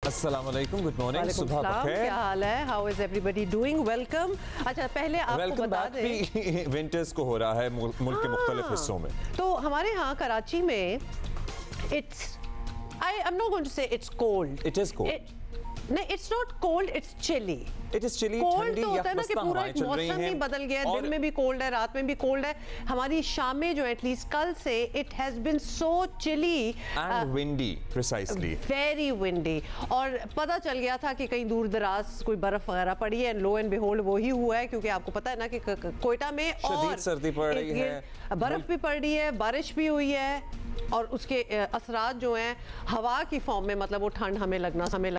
अस्सलामुअलैकुम, good morning, सुबह बखैर। क्या हाल है? How is everybody doing? Welcome. अच्छा, पहले आपको बता दें विंटर्स को हो रहा है मुल्क के मुख्तलिफ हिस्सों में। तो हमारे यहाँ कराची में I am not going to say it's cold. It is cold. नहीं, it's not cold, it's chilly. It is chilly. Cold तो होता है ना कि पूरा मौसम ही बदल गया है, दिन में भी कोल्ड है, रात में भी कोल्ड है। हमारी शामें जो एटलीस्ट कल से it has been so chilly and windy, precisely very windy. और पता चल गया था कि कहीं दूर दराज कोई बर्फ वगैरह पड़ी है, लो एंड बिहोल्ड वो ही हुआ है, क्योंकि आपको पता है ना कि कोयटा में और सर्दी पड़ रही है, बर्फ भी पड़ रही है, बारिश भी हुई है, और उसके असरात जो हैं हवा की फॉर्म में, मतलब वो ठंड हमें लगना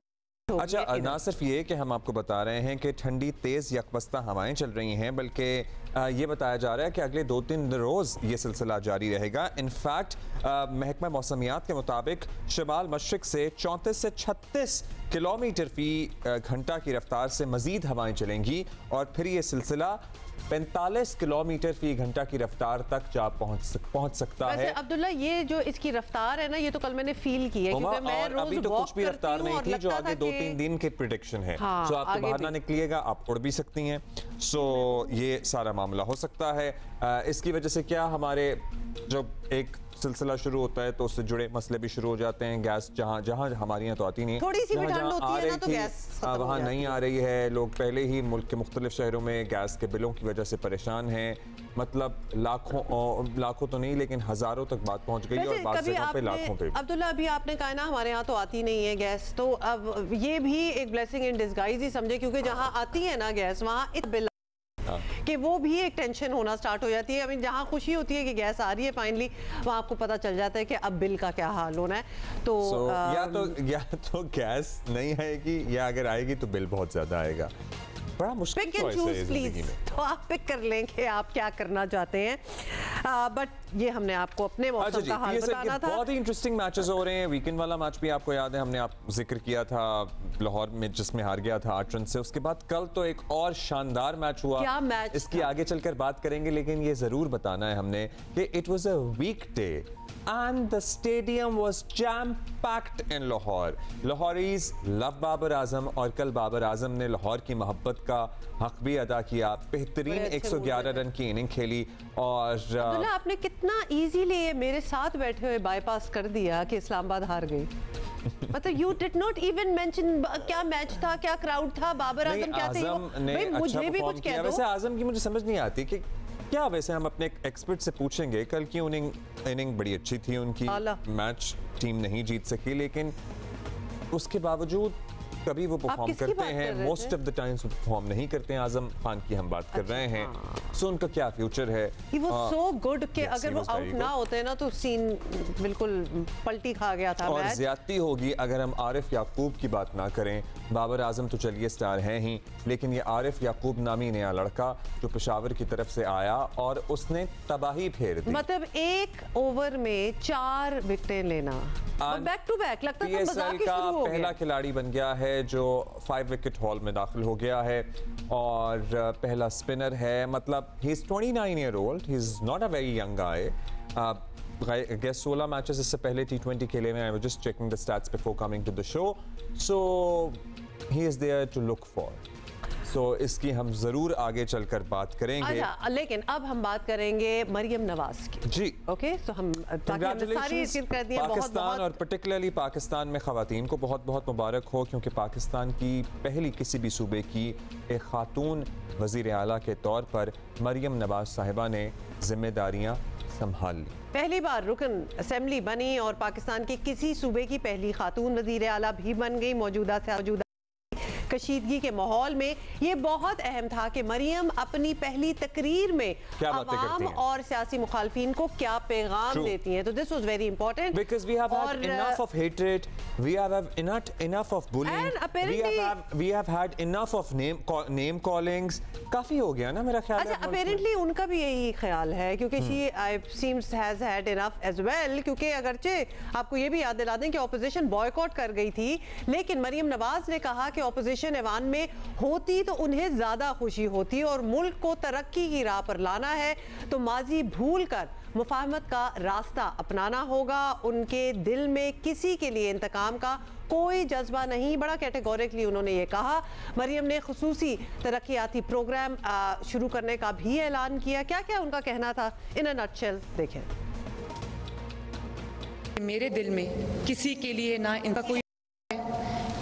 अच्छा, ना सिर्फ ये कि हम आपको बता रहे हैं कि ठंडी तेज़ यकबस्ता हवाएं चल रही हैं, बल्कि ये बताया जा रहा है कि अगले 2-3 रोज़ ये सिलसिला जारी रहेगा। इनफैक्ट महकमा मौसमियात के मुताबिक शमाल मशरिक से 34 से 36 किलोमीटर फी घंटा की रफ्तार से मज़ीद हवाएं चलेंगी, और फिर ये सिलसिला 45 किलोमीटर फी घंटा की रफ्तार तक जा पहुंच सकता है। अब्दुल्ला, ये जो इसकी रफ्तार है ना, ये तो कल मैंने फील की है, क्योंकि मैं रोज अभी तो कुछ भी रफ्तार नहीं थी, जो आगे 2-3 दिन के प्रेडिक्शन है। सो आप तो बाहर ना निकलिएगा, आप उड़ भी सकती हैं। सो ये सारा मामला हो सकता है। इसकी वजह से क्या, हमारे जब एक सिलसिला शुरू होता है तो उससे जुड़े मसले भी शुरू हो जाते हैं। गैस जहाँ हमारे यहाँ तो आती नहीं, थोड़ी सी भी ठंड होती है ना तो गैस वहाँ नहीं आ रही है। लोग पहले ही मुल्क के मुख्तलिफ शहरों में गैस के बिलों की वजह से परेशान हैं। मतलब लाखों तो नहीं, लेकिन हजारों तक बात पहुँच गई, और बात जगहों पे लाखों पे। अब्दुल्ला, अभी आपने कहा ना हमारे यहाँ तो आती नहीं है गैस, तो अब ये भी एक ब्लेसिंग इन डिस्गाइज ही समझे, क्योंकि जहाँ आती है ना गैस, वहाँ इस बिल कि वो भी एक टेंशन होना स्टार्ट हो जाती है। अभी जहाँ खुशी होती है कि गैस आ रही है फाइनली, वहाँ आपको पता चल जाता है कि अब बिल का क्या हाल होना है। तो या तो गैस नहीं आएगी, या अगर आएगी तो बिल बहुत ज्यादा आएगा। बड़ा मुश्किल चॉइस है जिंदगी में। तो आप पिक कर लें कि आप क्या करना चाहते हैं। बट ये हमने आपको अपने मौसम का हाल बताना था। बहुत ही इंटरेस्टिंग मैचेस हो रहे हैं। वीकेंड वाला मैच भी आपको याद है, हमने जिक्र किया था लाहौर में, जिसमें हार गया था 8 रन से। उसके बाद कल तो एक और शानदार मैच हुआ। क्या मैच? इसकी आगे चलकर बात करेंगे, लेकिन ये जरूर बताना है हमने कि it was a weekday and the stadium was jam-packed in Lahore. Lahoris love Babar Azam, और कल बाबर आजम ने लाहौर की मोहब्बत का हक भी अदा किया। बेहतरीन 111 रन की इनिंग खेली, और आपने कितना इजीली मेरे साथ बैठे हुए बाईपास कर दिया कि इस्लामाबाद हार गई। मतलब you did not even mention क्या मैच था, क्या क्राउड था, बाबर आजम क्या थे। भाई मुझे भी कुछ कह दो। वैसे आजम की मुझे समझ नहीं आती कि क्या, वैसे हम अपने एक्सपर्ट से पूछेंगे। कल की इनिंग बड़ी अच्छी थी उनकी, मैच टीम नहीं जीत सकी, लेकिन उसके बावजूद कभी वो परफॉर्म करते हैं, मोस्ट ऑफ द टाइम्स वो परफॉर्म नहीं करते हैं। आजम खान की हम बात कर रहे हैं। सो उनका क्या फ्यूचर है? वो सो गुड कि अगर वो आउट ना होते ना तो सीन बिल्कुल पलटी खा गया था। और ज्यादती होगी अगर हम आरिफ याकूब की बात ना करें। बाबर आजम तो चलिए स्टार हैं ही, लेकिन ये आरिफ याकूब नामी नया लड़का जो पेशावर की तरफ से आया और उसने तबाही फेर दी। मतलब एक ओवर में 4 विकेटें लेना, बैक टू बैक, लगता था मजाक ही शुरू हो गया। पहला खिलाड़ी बन गया है जो 5 विकेट हॉल में दाखिल हो गया है, और पहला स्पिनर है। मतलब he is 29 year old, he is not a very young guy. Guess 16 matches इससे पहले T20 खेले में। I was just checking the stats before coming to the show, so he is there to look for. So इसकी हम जरूर आगे चलकर बात करेंगे। अच्छा, लेकिन अब हम बात करेंगे मरियम नवाज की। जी ओके, तो हम सारी कर दिए। पाकिस्तान और पर्टिकुलरली पाकिस्तान में खवातीन को बहुत बहुत मुबारक हो, क्योंकि पाकिस्तान की पहली किसी भी सूबे की एक खातून वज़ीर आला के तौर पर मरियम नवाज साहिबा ने जिम्मेदारियां संभाल ली। पहली बार रुकन असेंबली बनी, और पाकिस्तान के किसी सूबे की पहली खातून वज़ीर आला भी बन गई। मौजूदा कशीदगी के माहौल में ये बहुत अहम था कि मरियम अपनी पहली तकरीर में अवाम और सियासी मुखालफिन को क्या पैगाम देती हैं। तो this was very important, because we have had enough of hatred, we have enough of bullying, we have had enough of name callings. काफी हो गया ना मेरा ख्याल है। अच्छा, अपैरेंटली उनका भी यही ख्याल है, क्योंकि she seems has had enough as well. क्योंकि अगरचे आपको ये भी याद दिला दें कि ऑपोजिशन बॉयकॉट कर गई थी, लेकिन मरियम नवाज ने कहा कि ऑपोजिशन ऐवान में होती तो उन्हें ज्यादा खुशी होती, और मुल्क को तरक्की की राह पर लाना है तो माजी भूल कर मुफाहमत का रास्ता अपनाना होगा। उनके दिल में किसी के लिए इंतकाम का कोई जज्बा नहीं। बड़ा कैटेगोरिकली उन्होंने ये कहा। मरियम ने खुसूसी तरक्याती प्रोग्राम शुरू करने का भी ऐलान किया। क्या क्या उनका कहना था, इन अ नटशेल देखें। मेरे दिल में किसी के लिए ना इनका कोई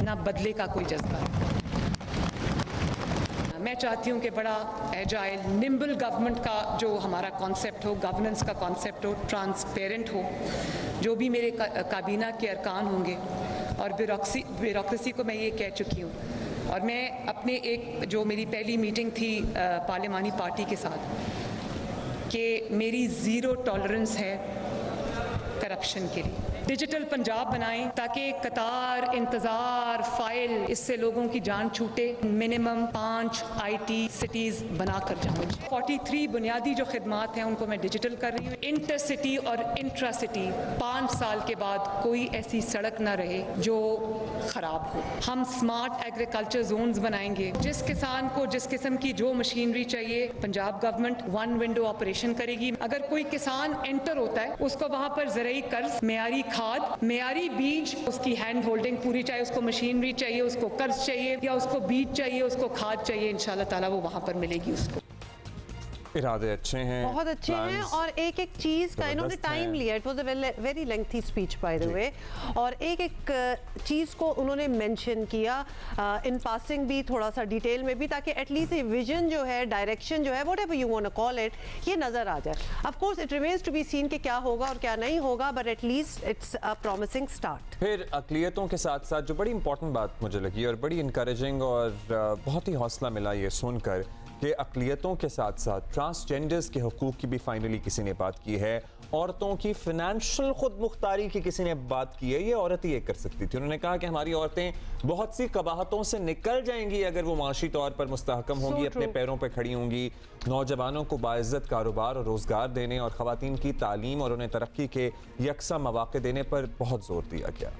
ना बदले का कोई जज्बा है। मैं चाहती हूँ कि बड़ा एजाइल निम्बल गवर्नमेंट का जो हमारा कॉन्सेप्ट हो, गवर्नेंस का कॉन्सेप्ट हो, ट्रांसपेरेंट हो। जो भी मेरे काबीना के अरकान होंगे और ब्यूरोक्रेसी को मैं ये कह चुकी हूँ। और मैं अपने एक जो मेरी पहली मीटिंग थी पार्लिमानी पार्टी के साथ कि मेरी ज़ीरो टॉलरेंस है करप्शन के लिए। डिजिटल पंजाब बनाएं ताकि कतार, इंतज़ार, फाइल, इससे लोगों की जान छूटे। मिनिमम 5 IT सिटीज़ बनाकर जाऊँ। 43 बुनियादी जो खिदमात हैं उनको मैं डिजिटल कर रही हूँ। इंटर सिटी और इंट्रा सिटी 5 साल के बाद कोई ऐसी सड़क ना रहे जो ख़राब हो। हम स्मार्ट एग्रीकल्चर जोन्स बनाएंगे। जिस किसान को जिस किस्म की जो मशीनरी चाहिए, पंजाब गवर्नमेंट 1 विंडो ऑपरेशन करेगी। अगर कोई किसान एंटर होता है उसको वहाँ पर ज़रूरी कर्ज, मेयारी खाद, मेयारी बीज, उसकी हैंड होल्डिंग पूरी, चाहे उसको मशीनरी चाहिए, उसको कर्ज चाहिए या उसको बीज चाहिए, उसको खाद चाहिए, इंशाल्लाह ताला वो वहाँ पर मिलेगी उसको। इरादे अच्छे हैं, बहुत अच्छे हैं और एक एक चीज़ का इन्होंने टाइम लिया। It was a very lengthy speech by the way. और एक एक चीज़ को उन्होंने मेंशन किया इन पासिंग भी, थोड़ा सा डिटेल में भी, ताकि एटलीस्ट ये विजन जो है, डायरेक्शन जो है, whatever you want to call it, ये नज़र आ जाए। Of course it remains to be seen कि क्या होगा और क्या नहीं होगा, but at least it's a promising start. फिर अक़लियतों के साथ साथ जो बड़ी इंपॉर्टेंट बात मुझे लगी और बड़ी इंकरेजिंग और बहुत ही हौसला मिला ये सुनकर कि अक़लियतों के साथ साथ ट्रांसजेंडर्स के हकूक़ की भी फाइनली किसी ने बात की है। औरतों की फिनेंशियल खुद मुख्तारी की किसी ने बात की है। ये औरत ही ये कर सकती थी। उन्होंने कहा कि हमारी औरतें बहुत सी कबाहतों से निकल जाएंगी अगर वो माशी तौर पर मुस्तहकम होंगी, अपने पैरों पर खड़ी होंगी। नौजवानों को बाइज़्ज़त कारोबार और रोज़गार देने और ख़वातीन की तालीम और उन्हें तरक्की के यकसा मौक़े देने पर बहुत ज़ोर दिया गया।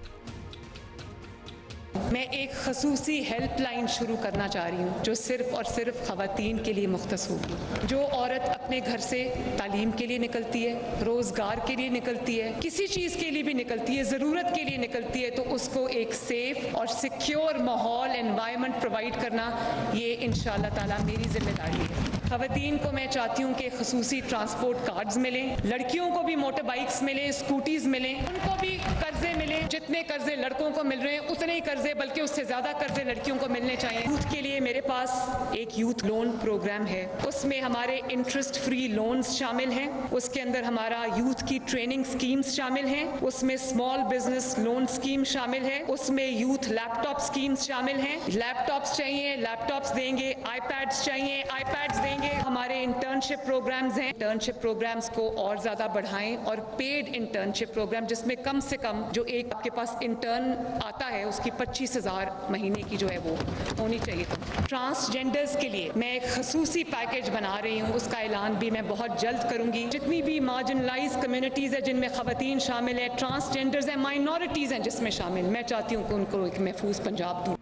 मैं एक खसूसी हेल्पलाइन शुरू करना चाह रही हूँ जो सिर्फ और सिर्फ ख़वातीन के लिए मुख्तस होगी। जो औरत अपने घर से तालीम के लिए निकलती है, रोज़गार के लिए निकलती है, किसी चीज़ के लिए भी निकलती है, ज़रूरत के लिए निकलती है, तो उसको एक सेफ और सिक्योर माहौल, एनवायरनमेंट प्रोवाइड करना, ये इंशाअल्लाह ताला मेरी जिम्मेदारी है। ख़वातीन को मैं चाहती हूँ कि खसूसी ट्रांसपोर्ट कार्ड्स मिलें, लड़कियों को भी मोटर बाइक्स मिलें, स्कूटीज़ मिलें, उनको भी कर्जे मिलें। जितने कर्जे लड़कों को मिल रहे हैं उतने ही कर्जे, बल्कि उससे ज़्यादा कर्जे लड़कियों को मिलने चाहिए। यूथ के लिए मेरे पास एक यूथ लोन प्रोग्राम है। उसमें हमारे इंटरेस्ट फ्री लोन्स शामिल हैं, उसके अंदर हमारा यूथ की ट्रेनिंग स्कीम्स शामिल हैं, उसमें स्मॉल बिजनेस लोन स्कीम शामिल है, उसमें यूथ लैपटॉप स्कीम्स शामिल हैं। लैपटॉप्स चाहिए, लैपटॉप्स देंगे, आईपैड्स चाहिए, आईपैड्स देंगे। हमारे इंटर्नशिप प्रोग्राम्स हैं, इंटर्नशिप प्रोग्राम्स को और ज़्यादा बढ़ाएं और पेड इंटर्नशिप प्रोग्राम जिसमें कम से कम जो एक आपके पास इंटर्न आता है उसकी 25,000 महीने की जो है वो होनी चाहिए। ट्रांसजेंडर्स के लिए मैं एक खसूसी पैकेज बना रही हूँ, उसका ऐलान भी मैं बहुत जल्द करूँगी। जितनी भी मार्जिनलाइज कम्युनिटीज़ है जिनमें ख़वातीन शामिल है, ट्रांसजेंडर्स हैं, माइनॉरिटीज़ हैं जिसमें शामिल, मैं चाहती हूँ कि उनको एक महफूज पंजाब दूँ।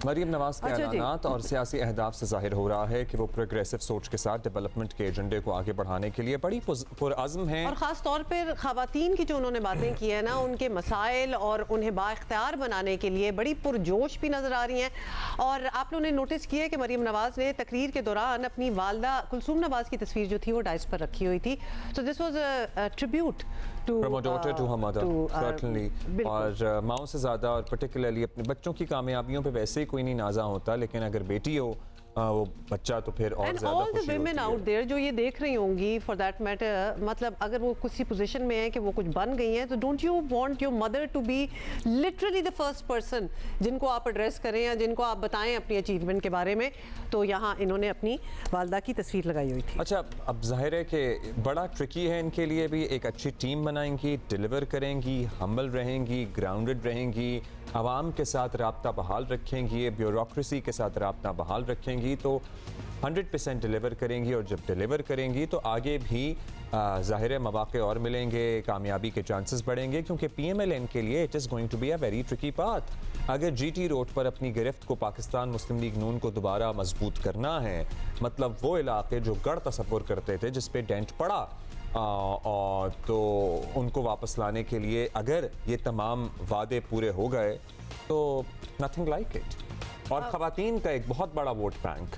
मरियम नवाज के ऐलानात और सियासी अहदाफ से जाहिर हो रहा है कि वो प्रोग्रेसिव सोच के साथ डेवलपमेंट के एजेंडे को आगे बढ़ाने के लिए बड़ी पुरअज़्म हैं। और ख़ास तौर पर ख़वातीन की जो उन्होंने बातें की है ना, उनके मसाइल और उन्हें बाइख्तियार बनाने के लिए बड़ी पुरजोश भी नज़र आ रही हैं। और आप लोगों ने नोटिस किया कि मरियम नवाज ने तकरीर के दौरान अपनी वालदा कुलसूम नवाज की तस्वीर जो थी वो डाइस पर रखी हुई थी। So this was a tribute From her daughter to her mother, certainly. और माओ से ज़्यादा और पर्टिकुलरली अपने बच्चों की कामयाबियों पे वैसे ही कोई नहीं नाज़ा होता, लेकिन अगर बेटी हो वो बच्चा तो फिर और ज़्यादा all the women out there जो ये देख रही होंगी फॉर दैट मैटर, मतलब अगर वो किसी पोजीशन में है कि वो कुछ बन गई हैं, तो don't you want your mother to be literally the first person जिनको आप एड्रेस करें या जिनको आप बताएं अपनी अचीवमेंट के बारे में। तो यहाँ इन्होंने अपनी वालदा की तस्वीर लगाई हुई थी। अच्छा, अब जाहिर है कि बड़ा ट्रिकी है इनके लिए भी। एक अच्छी टीम बनाएंगी, डिलीवर करेंगी, हम्बल रहेंगी, ग्राउंडेड रहेंगी, आवाम के साथ राब्ता बहाल रखेंगी, ब्यूरोक्रेसी के साथ राब्ता बहाल रखेंगी, तो 100% डिलीवर करेंगी। और जब डिलीवर करेंगी तो आगे भी ज़ाहिर मौक़े और मिलेंगे, कामयाबी के चांसेस बढ़ेंगे, क्योंकि PMLN के लिए it is going to be a very tricky path. अगर GT रोड पर अपनी गिरफ्त को पाकिस्तान मुस्लिम लीग नून को दोबारा मजबूत करना है, मतलब वो इलाके जो गढ़ तसव्वुर करते थे जिस पे डेंट पड़ा, और तो उनको वापस लाने के लिए अगर ये तमाम वादे पूरे हो गए तो नथिंग लाइक इट। और ख़वातीन का एक बहुत बड़ा वोट बैंक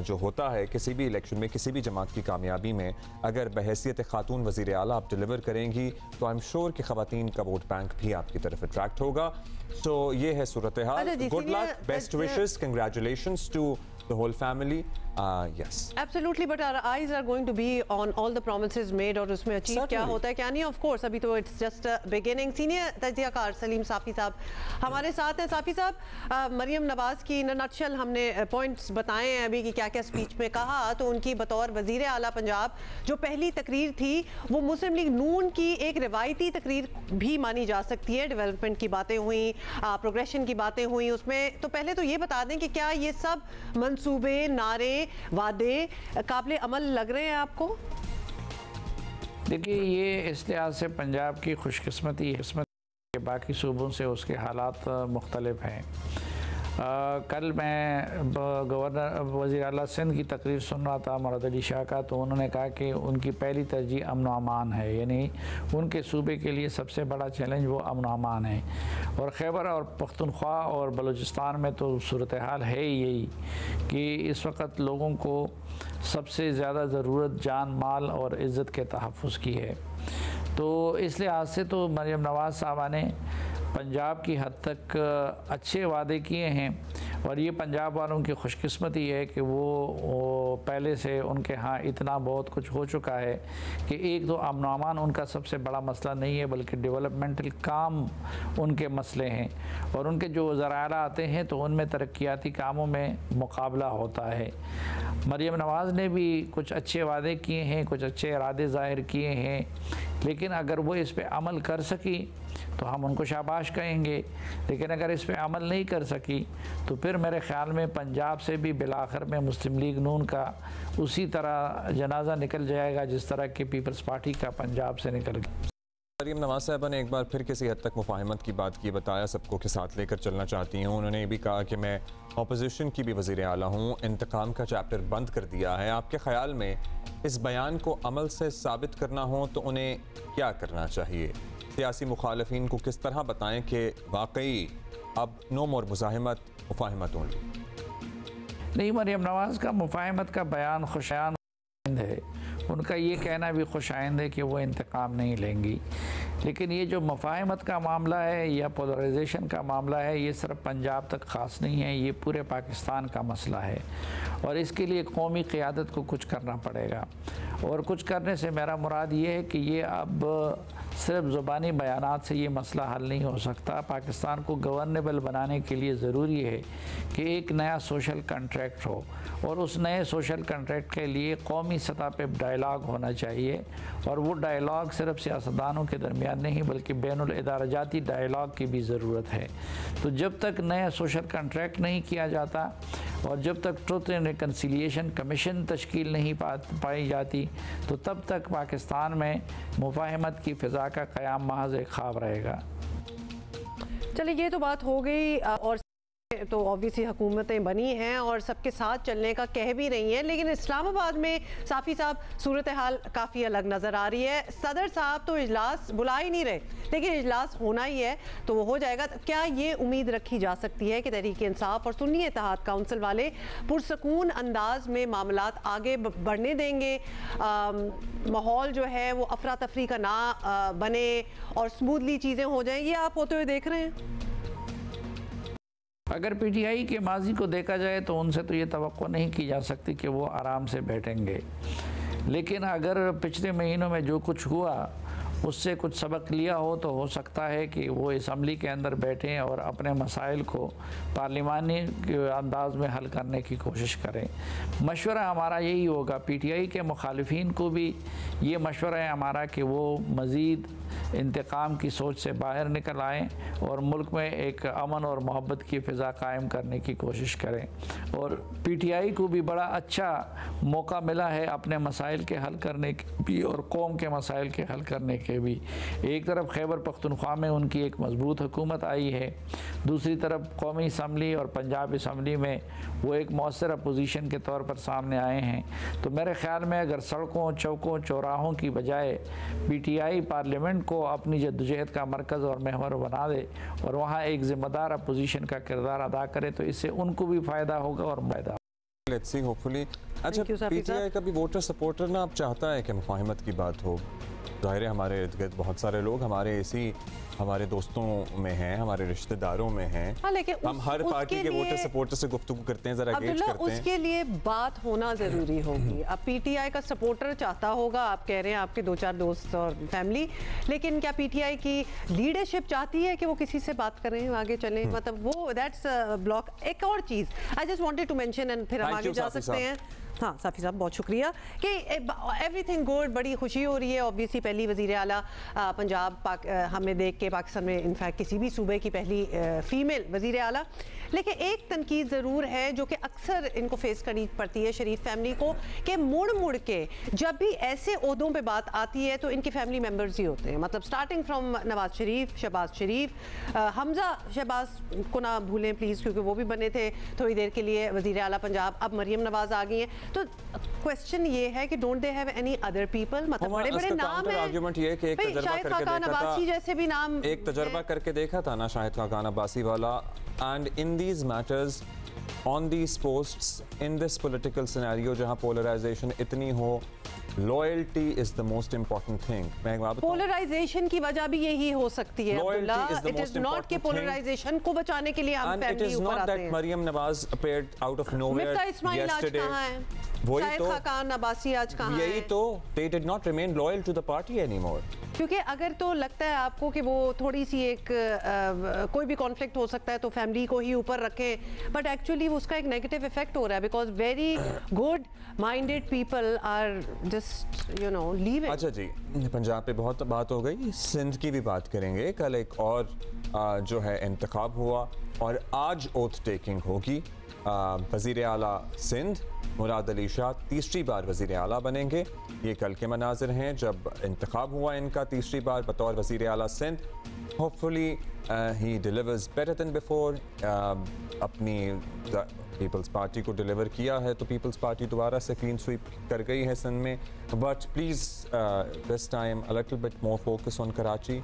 जो होता है किसी भी इलेक्शन में, किसी भी जमात की कामयाबी में, अगर बहैसियत खातून वज़ीर आला आप डिलीवर करेंगी तो आई एम श्योर कि ख़वातीन का वोट बैंक भी आपकी तरफ अट्रैक्ट होगा। तो ये है सूरत हाल। Good luck, best wishes, congratulations to the whole family. Yes, absolutely, but our eyes are going to be on all the promises made और उसमें अचीव क्या होता है क्या नहीं। ऑफ कोर्स अभी तो इट्स जस्ट बिगिनिंग। सीनियर तजियाकार सलीम साफ़ी साहब हमारे साथ हैं। साफ़ी साहब, मरियम नवाज़ की इन नटशल हमने पॉइंट्स बताए हैं अभी कि क्या क्या स्पीच में कहा। तो उनकी बतौर वज़ीर आला पंजाब जो पहली तकरीर थी वो मुस्लिम लीग नून की एक रिवायती तकरीर भी मानी जा सकती है। डेवलपमेंट की बातें हुई, प्रोग्रेशन की बातें हुई उसमें। तो पहले तो ये बता दें कि क्या ये सब मंसूबे, नारे, वादे काबिल अमल लग रहे हैं आपको? देखिए, ये इस लिहाज से पंजाब की खुशकिस्मती के बाकी सूबों से उसके हालात मुख्तलिफ हैं। कल मैं गवर्नर वज़ीर आला सिंध की तकरीर सुन रहा था मुराद अली शाह का, तो उन्होंने कहा कि उनकी पहली तरजीह अमन व अमान है, यानी उनके सूबे के लिए सबसे बड़ा चैलेंज वो अमन व अमान है। और खैबर और पख्तूनख्वा और बलूचिस्तान में तो सूरत हाल है यही कि इस वक्त लोगों को सबसे ज़्यादा ज़रूरत जान, माल और इज़्ज़त के तहफ़्फ़ुज़ की है। तो इस लिहाज से तो मरियम नवाज़ साहबा ने पंजाब की हद तक अच्छे वादे किए हैं। और ये पंजाब वालों की खुशकिस्मती है कि वो पहले से उनके यहाँ इतना बहुत कुछ हो चुका है कि एक तो अमन व अमान उनका सबसे बड़ा मसला नहीं है, बल्कि डेवलपमेंटल काम उनके मसले हैं। और उनके जो वज़राए आते हैं तो उनमें तरक्याती कामों में मुकाबला होता है। मरियम नवाज़ ने भी कुछ अच्छे वादे किए हैं, कुछ अच्छे इरादे ज़ाहिर किए हैं, लेकिन अगर वो इस पर अमल कर सकी तो हम उनको शाबाश कहेंगे। लेकिन अगर इस पर अमल नहीं कर सकी तो फिर मेरे ख़्याल में पंजाब से भी बिलाखिर में मुस्लिम लीग नून का उसी तरह जनाजा निकल जाएगा जिस तरह की पीपल्स पार्टी का पंजाब से निकल गया। मरियम नवाज़ साहबा ने एक बार फिर किसी हद तक मुफाहमत की बात की, बताया सबको के साथ लेकर चलना चाहती हूँ। उन्होंने ये भी कहा कि मैं अपोजिशन की भी वज़ीर आला हूँ, इंतकाम का चैप्टर बंद कर दिया है। आपके ख़्याल में इस बयान को अमल से साबित करना हो तो उन्हें क्या करना चाहिए? सियासी मुखालफीन को किस तरह बताएं कि वाकई अब नो मोर मुज़ाहिमत, मुफाहमत ओनली? नहीं, मरियम नवाज़ का मुफाहमत का बयान खुशाइंद है। उनका ये कहना भी खुशाइंद है कि वो इंतकाम नहीं लेंगी। लेकिन ये जो मुफाहमत का मामला है या पोलराइजेशन का मामला है, ये सिर्फ पंजाब तक ख़ास नहीं है, ये पूरे पाकिस्तान का मसला है। और इसके लिए कौमी क़ियादत को कुछ करना पड़ेगा। और कुछ करने से मेरा मुराद ये है कि ये अब सिर्फ ज़ुबानी बयानात से ये मसला हल नहीं हो सकता। पाकिस्तान को गवर्नेबल बनाने के लिए ज़रूरी है कि एक नया सोशल कॉन्ट्रैक्ट हो, और उस नए सोशल कॉन्ट्रैक्ट के लिए कौमी सतह पे डायलॉग होना चाहिए। और वो डायलॉग सिर्फ सियासतदानों के दरमियान नहीं बल्कि बैनुल इदारजाती डायलॉग की भी ज़रूरत है। तो जब तक नया सोशल कॉन्ट्रैक्ट नहीं किया जाता और जब तक ट्रुथ एंड रिकन्सिलिएशन कमीशन तश्कील नहीं पाई जाती, तो तब तक पाकिस्तान में मुफाहमत की फ़िज़ा का क़याम महज़ एक ख्वाब रहेगा। चलिए, ये तो बात हो गई। और तो ऑब्वियसली हुकूमतें बनी हैं और सबके साथ चलने का कह भी रही हैं, लेकिन इस्लामाबाद में साफ़ी साहब सूरत हाल काफ़ी अलग नज़र आ रही है। सदर साहब तो इजलास बुला ही नहीं रहे, लेकिन इजलास होना ही है तो वो हो जाएगा। क्या ये उम्मीद रखी जा सकती है कि तहरीक इंसाफ और सुन्नी इत्तेहाद काउंसिल वाले पुरसकून अंदाज में मामलात आगे बढ़ने देंगे, माहौल जो है वो अफरा तफरी का ना बने और स्मूथली चीज़ें हो जाएँ? ये आप होते हुए देख रहे हैं? अगर पीटीआई के माजी को देखा जाए तो उनसे तो ये तवक्को नहीं की जा सकती कि वो आराम से बैठेंगे। लेकिन अगर पिछले महीनों में जो कुछ हुआ उससे कुछ सबक लिया हो तो हो सकता है कि वो असम्बली के अंदर बैठें और अपने मसाइल को पार्लिमानी अंदाज में हल करने की कोशिश करें। मशवरा हमारा यही होगा, पीटीआई के मुखालिफिन को भी ये मशवरा है हमारा कि वो मज़ीद इंतकाम की सोच से बाहर निकल आएँ और मुल्क में एक अमन और मोहब्बत की फ़िज़ा कायम करने की कोशिश करें। और पीटीआई को भी बड़ा अच्छा मौका मिला है अपने मसाइल के हल करने की भी और कौम के मसाइल के हल करने की। के भी। एक तरफ खैबर पख्तूनख्वा में उनकी एक मजबूत हुकूमत आई है, दूसरी तरफ कौमी असम्बली और पंजाब असम्बली में वो एक मौसर अपोजिशन के तौर पर सामने आए हैं। तो मेरे ख्याल में अगर सड़कों, चौकों, चौराहों की बजाय PTI पार्लियामेंट को अपनी जद्दोजहद का मरकज़ और महवर बना दे और वहाँ एक ज़िम्मेदार अपोजिशन का किरदार अदा करे तो इससे उनको भी फ़ायदा होगा और फ़ायदा। Let's see hopefully. अच्छा, PTI का भी वोटर सपोर्टर ना अब चाहता है कि मुफाहिमत की बात हो। ज़ाहिर है हमारे इर्द गिर्द बहुत सारे लोग हमारे दोस्तों में हैं, हमारे रिश्तेदारों में हैं। हाँ, लेकिन हम हर पार्टी के वोटर सपोर्टर से गुफ्तगू करते हैं, जरा गेज करते हैं। उसके लिए बात होना जरूरी होगी। अब PTI का सपोर्टर चाहता होगा, आप कह रहे हैं आपके 2-4 दोस्त और फैमिली, लेकिन क्या PTI की लीडरशिप चाहती है कि वो किसी से बात करें, आगे चलें? मतलब वो दैट्स ब्लॉक। एक और चीज़ I just wanted to mention and फिर हम आगे जा सकते हैं। हाँ साफ़ी साहब, बहुत शुक्रिया कि एवरीथिंग गुड, बड़ी खुशी हो रही है। ऑब्वियसली पहली वज़ीर आला पंजाब हमें देख के पाकिस्तान में इनफैक्ट किसी भी सूबे की पहली फ़ीमेल वज़ीर आला। लेकिन एक तनकीद ज़रूर है जो कि अक्सर इनको फेस करनी पड़ती है शरीफ फैमिली को, कि मुड़ मुड़ के जब भी ऐसे ओहदों पे बात आती है तो इनके फैमिली मेम्बर्स ही होते हैं। मतलब स्टार्टिंग फ्रॉम नवाज शरीफ, शहबाज शरीफ, हमजा शहबाज को ना भूलें प्लीज़, क्योंकि वो भी बने थे थोड़ी देर के लिए वज़ीर आला पंजाब। अब मरियम नवाज आ गई हैं। तो क्वेश्चन ये है कि don't they have any other people? मतलब बड़े बड़े नाम हैं। आर्गुमेंट ये है कि एक तजर्बा करके देखा था, जैसे भी नाम एक तजर्बा करके देखा था ना शाहिद खाकान अब्बासी वाला। And in these matters, on these posts, in this political scenario जहां पोलराइजेशन इतनी हो, loyalty is the most important thing. Polarisation की वजह भी यही हो सकती है अब्दुल्ला। इट इज नॉट कि पोलराइजेशन को बचाने के लिए हम फैमिली ऊपर आते हैं। Maryam Nawaz appeared out of nowhere yesterday. वही तो खाकान अब्बासी आज कहां है? यही तो, they did not remain loyal to the party anymore। क्योंकि अगर तो लगता है आपको कि वो थोड़ी सी एक कोई भी कॉन्फ्लिक्ट हो सकता है तो फैमिली को ही ऊपर रखें, बट एक्चुअली उसका एक नेगेटिव इफेक्ट हो रहा है, because very good minded people are just leaving. अच्छा जी, पंजाब पे बहुत बात हो गई, सिंध की भी बात करेंगे। कल एक और जो है इंतखाब हुआ और आज ओथ टेकिंग होगी। वज़ीर आला सिंध मुराद अली शाह तीसरी बार वज़ीर आला बनेंगे। ये कल के मनाजिर हैं जब इंतखाब हुआ इनका तीसरी बार बतौर वज़ीर आला Sindh. Hopefully he delivers better than before. अपनी पीपल्स पार्टी को डिलीवर किया है तो पीपल्स पार्टी दोबारा से क्लीन स्वीप कर गई है सिंध में। But please this time a little bit more focus on Karachi,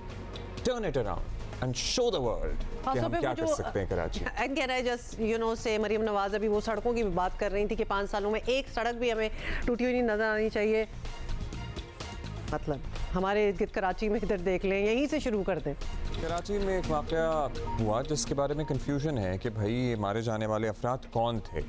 turn it around and show the world कि हम क्या कर सकते हैं Karachi. Again, I just say Maryam Nawaz अभी वो सड़कों की बात कर रही थी कि 5 सालों में एक सड़क भी हमें टूटी हुई नहीं नजर आनी चाहिए। मतलब हमारे इर्द गिर्द कराची में इधर देख लें, यहीं से शुरू कर दें। कराची में एक वाक़या हुआ जिसके बारे में कन्फ्यूजन है कि भाई मारे जाने वाले अफराद कौन थे।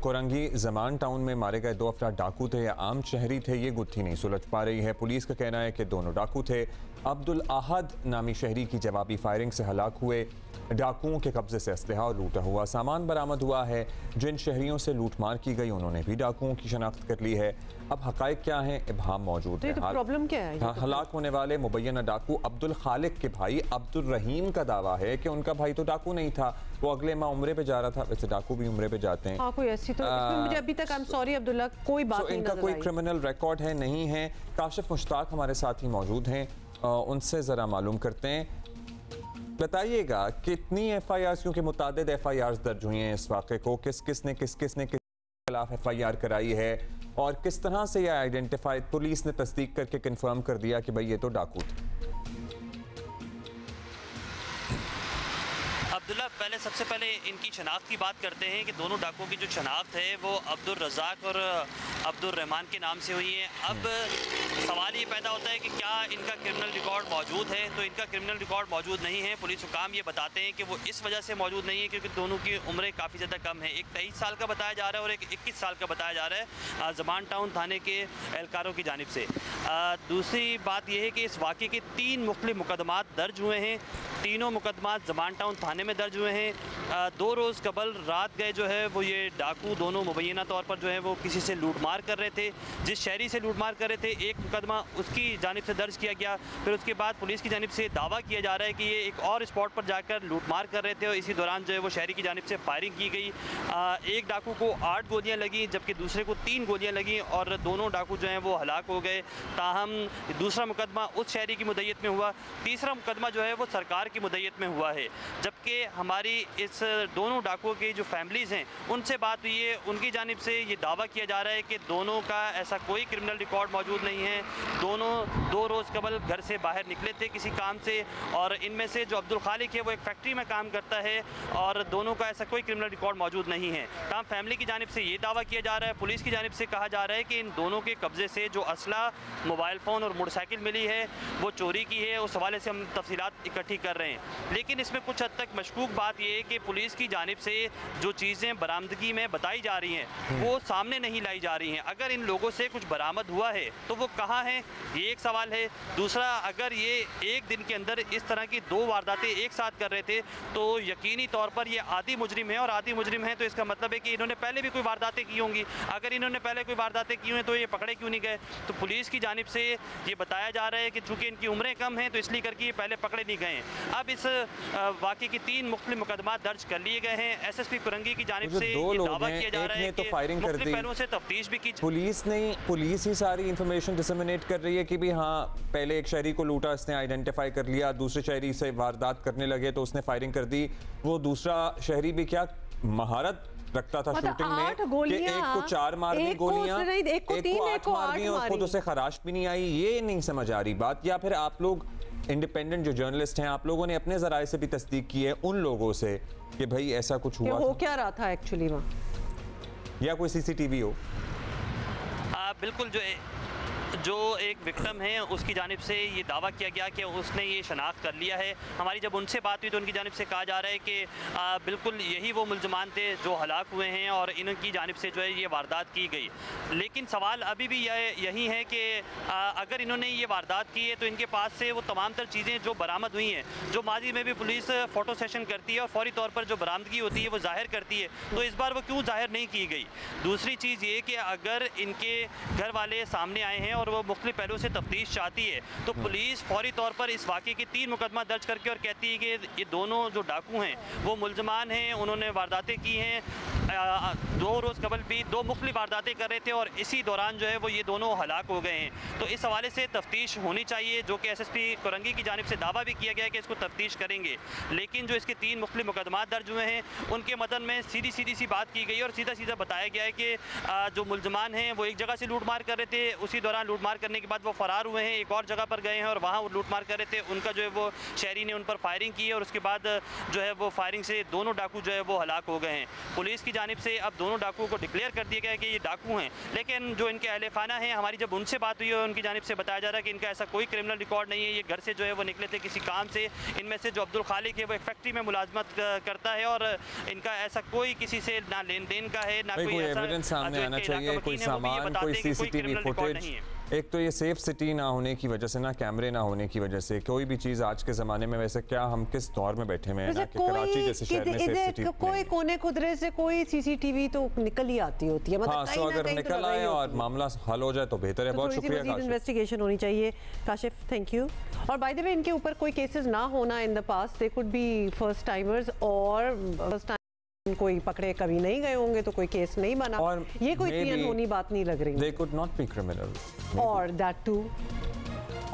कोरंगी ज़मान टाउन में मारे गए 2 अफराद डाकू थे या आम शहरी थे, ये गुत्थी नहीं सुलझ पा रही है। पुलिस का कहना है कि दोनों डाकू थे। अब्दुल अहद नामी शहरी की जवाबी फायरिंग से हलाक हुए। डाकुओं के कब्जे से असलहा और लूटा हुआ सामान बरामद हुआ है। जिन शहरियों से लूटमार की गई उन्होंने भी डाकुओं की शनाख्त कर ली है। अब हकायक क्या हैं, इबहाम मौजूद है। प्रॉब्लम क्या है? हलाक होने वाले मुबैना डाकू अब्दुल खालिक के भाई अब्दुल रहीम का दावा है कि उनका भाई तो डाकू नहीं था, वो अगले माह उम्रे पे जा रहा था। वैसे डाकू भी उम्रे पे जाते हैं। हाँ, कोई ऐसी तो मुझे अभी तक, आई एम सॉरी अब्दुल्ला, कोई बात नहीं इनका कोई क्रिमिनल रिकॉर्ड है नहीं है। काशिफ मुश्ताक हमारे साथ ही मौजूद हैं, उनसे ज़रा मालूम करते हैं। बताइएगा कितनी FIRs, क्योंकि मुतादिद FIRs दर्ज हुई हैं इस वाक़े को, किस किसने किस खिलाफ FIR कराई है और किस तरह से यह आइडेंटिफाई, पुलिस ने तस्दीक करके कंफर्म कर दिया कि भाई ये तो डाकू थे। अब्दुल्ला, सबसे पहले इनकी शनाख्त की बात करते हैं कि दोनों डाकुओं की जो शनाख्त है वो अब्दुल रज़ाक और अब्दुल रहमान के नाम से हुई है। अब सवाल ये पैदा होता है कि क्या इनका क्रिमिनल रिकॉर्ड मौजूद है, तो इनका क्रिमिनल रिकॉर्ड मौजूद नहीं है। पुलिस हुकाम ये बताते हैं कि वो इस वजह से मौजूद नहीं है क्योंकि दोनों की उम्रें काफ़ी ज़्यादा कम है। एक 23 साल का बताया जा रहा है और एक 21 साल का बताया जा रहा है ज़मान टाउन थाने के एहलकारों की जानिब से। दूसरी बात यह है कि इस वाक़े के 3 मुख्तलिफ मुकदमात दर्ज हुए हैं। तीनों मुकदमात ज़मान टाउन थाने में दर्ज हुए हुए हैं। 2 रोज़ कबल रात गए जो है वो ये डाकू दोनों मुबैना तौर पर जो है वो किसी से लूटमार कर रहे थे। जिस शहरी से लूटमार कर रहे थे एक मुकदमा उसकी जानिब से दर्ज किया गया, फिर उसके बाद पुलिस की जानिब से दावा किया जा रहा है कि ये एक और स्पॉट पर जाकर लूटमार कर रहे थे और इसी दौरान जो है वो शहरी की जानिब से फायरिंग की गई। एक डाकू को 8 गोलियां लगी जबकि दूसरे को 3 गोलियां लगी और दोनों डाकू जो हैं वो हलाक हो गए। ताहम दूसरा मुकदमा उस शहरी की मुद्दत में हुआ, तीसरा मुकदमा जो है वो सरकार की मुद्दत में हुआ है। जबकि हमारी इस दोनों डाकुओं की जो फैमिलीज़ हैं उनसे बात हुई है, उनकी जानिब से ये दावा किया जा रहा है कि दोनों का ऐसा कोई क्रिमिनल रिकॉर्ड मौजूद नहीं है। दोनों 2 रोज़ कबल घर से बाहर निकले थे किसी काम से और इनमें से जो अब्दुल खालिक है वो एक फैक्ट्री में काम करता है और दोनों का ऐसा कोई क्रिमिनल रिकॉर्ड मौजूद नहीं है। तमाम फैमिली की जानिब से ये दावा किया जा रहा है। पुलिस की जानिब से कहा जा रहा है कि इन दोनों के कब्ज़े से जो असला, मोबाइल फ़ोन और मोटरसाइकिल मिली है वो चोरी की है। उस हवाले से हम तफसीलात इकट्ठी कर रहे हैं, लेकिन इसमें कुछ हद तक मशकूक बात यह है कि पुलिस की जानिब से जो चीज़ें बरामदगी में बताई जा रही हैं वो सामने नहीं लाई जा रही हैं। अगर इन लोगों से कुछ बरामद हुआ है तो वो कहाँ है, ये एक सवाल है। दूसरा, अगर ये एक दिन के अंदर इस तरह की 2 वारदातें एक साथ कर रहे थे तो यकीनी तौर पर ये आदी मुजरिम है और आदी मुजरिम है तो इसका मतलब है कि इन्होंने पहले भी कोई वारदातें की होंगी। अगर इन्होंने पहले कोई वारदातें की हुई तो ये पकड़े क्यों नहीं गए? तो पुलिस की जानिब से ये बताया जा रहा है कि चूँकि इनकी उम्रें कम हैं तो इसलिए करके ये पहले पकड़े नहीं गए। अब इस वाक़े की 3 मुख्तलिफ मुकदमा दर्ज कर लिए गए हैं। SSP कुरंगी की जानिब से ये दावा किया जा रहा है कि फायरिंग कर दी, पहलुओं से तफ्तीश भी की। पुलिस ही सारी इंफॉर्मेशन डिसमिनेट कर रही है कि भी हाँ पहले एक शहरी को लूटा, इसने आइडेंटिफाई कर लिया, दूसरे शहरी से वारदात करने लगे तो उसने फायरिंग कर दी। वो दूसरा शहरी भी क्या महारत रखता था शूटिंग में कि एक को 4 मार दी गोलियां, एक को 8 मार दी और खुद उसे खराश भी नहीं आई। ये नहीं समझ आ रही बात। या फिर आप लोग इंडिपेंडेंट जो जर्नलिस्ट हैं आप लोगों ने अपने जराए से भी तस्दीक की है उन लोगों से कि भाई ऐसा कुछ हुआ हो क्या रहा था एक्चुअली वहाँ, या कोई CCTV हो? बिल्कुल, जो एक विक्टिम है उसकी जानिब से ये दावा किया गया कि उसने ये शनाख्त कर लिया है। हमारी जब उनसे बात हुई तो उनकी जानिब से कहा जा रहा है कि बिल्कुल यही वो मुल्ज़मान थे जो हलाक हुए हैं और इनकी जानिब से जो है ये वारदात की गई। लेकिन सवाल अभी भी यही है कि अगर इन्होंने ये वारदात की है तो इनके पास से वो तमाम तर चीज़ें जो बरामद हुई हैं, जो माजी में भी पुलिस फ़ोटो सेशन करती है और फौरी तौर पर जो बरामदगी होती है वो ज़ाहिर करती है, तो इस बार वो क्यों ज़ाहिर नहीं की गई? दूसरी चीज़ ये कि अगर इनके घर वाले सामने आए हैं और वो मुख्तलिफ पहलुओं से तफ्तीश चाहती है तो पुलिस फौरी तौर पर इस वाक़े की 3 मुकदमा दर्ज करके और कहती है कि ये दोनों जो डाकू हैं वो मुल्ज़मान हैं, उन्होंने वारदातें की हैं। 2 रोज़ कबल भी 2 मुख्तलिफ वारदातें कर रहे थे और इसी दौरान जो है वो ये दोनों हलाक हो गए हैं। तो इस हवाले से तफ्तीश होनी चाहिए, जो कि SSP कुरंगी की जानिब से दावा भी किया गया है कि इसको तफ्तीश करेंगे। लेकिन जो इसके 3 मुख्तलिफ मुकदमा दर्ज हुए हैं उनके मदन में सीधी सी बात की गई और सीधा सीधा बताया गया है कि जो मुल्ज़मान हैं वो एक जगह से लूटमार कर रहे थे, उसी दौरान लूटमार करने के बाद वो फरार हुए हैं, एक और जगह पर गए हैं और वहाँ वो लूटमार कर रहे थे। उनका जो है वो शहरी ने उन पर फायरिंग की है और उसके बाद जो है वो फायरिंग से दोनों डाकू जो है वो हलाक हो गए हैं। पुलिस की जानिब से अब दोनों डाकुओं को डिक्लेयर कर दिया गया है कि ये डाकू हैं, लेकिन जो इनके अहले खाना हैं, हमारी जब उनसे बात हुई है उनकी जानिब से बताया जा रहा है कि इनका ऐसा कोई क्रिमिनल रिकॉर्ड नहीं है। ये घर से जो है वो निकले थे किसी काम से। इनमें से जो अब्दुल खालिक है वो एक फैक्ट्री में मुलाजमत करता है और इनका ऐसा कोई किसी से ना लेन देन का है ना कोई एविडेंस सामने आना चाहिए, कोई सामान, कोई CCTV फुटेज। एक तो ये सेफ सिटी ना होने की वजह से, ना कैमरे ना होने की वजह से, कोई भी चीज़ आज के ज़माने में, वैसे क्या हम किस दौर में बैठे हुए हैं ना कि कराची जैसे शहर में सेफ सिटी कोई कोने खुदरे से कोई CCTV तो निकल ही आती होती है। मतलब हाँ, तो अगर निकल आए और मामला हल हो जाए तो बेहतर है। बहुत शुक्रिया काशिफ। इन्वेस्टिगेशन होनी चाहिए काशिफ, थैंक यू। और बाय द वे इनके ऊपर कोई केसेस ना होना in the past, they could be first timers और फर्स्ट टाइम कोई पकड़े कभी नहीं गए होंगे तो कोई केस नहीं बना और ये कोई इतनी अनहोनी बात नहीं लग रही। They could not be criminals. Or that too.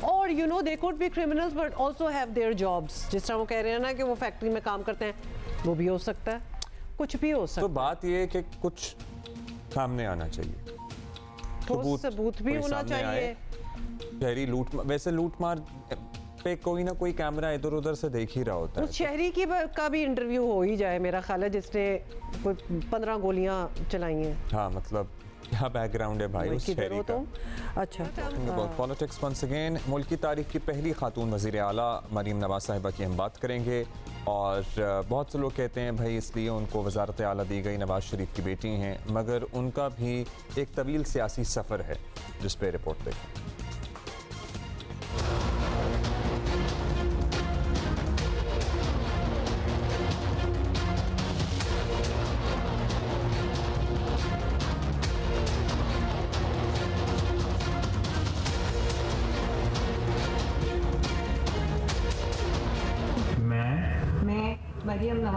Or you know they could be criminals but also have their jobs. जिस तरह वो कह रहे हैं ना कि वो फैक्ट्री में काम करते हैं, वो भी हो सकता है, कुछ भी हो सकता है। तो बात ये है कि कुछ सामने आना चाहिए, ठोस सबूत भी होना चाहिए। शहरी वैसे लूटमार पे कोई ना कोई कैमरा इधर उधर से देख ही रहा होता है। उस शहरी की का भी इंटरव्यू हो ही जाए मेरा ख्याल है, जिसने कोई 15 गोलियां चलाई हैं। हाँ, मतलब क्या बैकग्राउंड है भाई उस शहरी का। अच्छा, पॉलिटिक्स वंस अगेन। मुल्क की तारीख की पहली खातून वज़ीर आला मरीम नवाज साहिबा की हम बात करेंगे और बहुत से लोग कहते हैं भाई इसलिए उनको वज़ारत आला दी गई, नवाज शरीफ की बेटी हैं, मगर उनका भी एक तवील सियासी सफ़र है जिस पे रिपोर्ट देखें।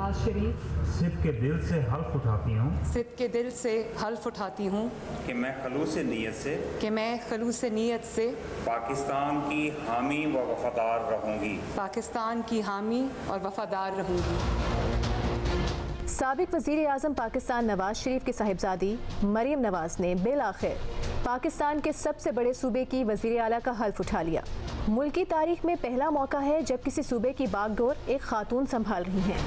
नवाज शरीफ सिद्ध के दिल से हल्फ उठाती हूँ सिद्ध के दिल से हल्फ उठाती हूँ कि मैं खलूस नीयत से पाकिस्तान की हामी व वफादार रहूँगी और वफादार रहूँगी। साबिक वज़ीर आज़म पाकिस्तान नवाज शरीफ की साहिबजादी मरीम नवाज ने बिल-आखिर पाकिस्तान के सबसे बड़े सूबे की वज़ीर आला का हल्फ उठा लिया। मुल्क की तारीख में पहला मौका है जब किसी सूबे की बागडोर एक खातून संभाल रही हैं।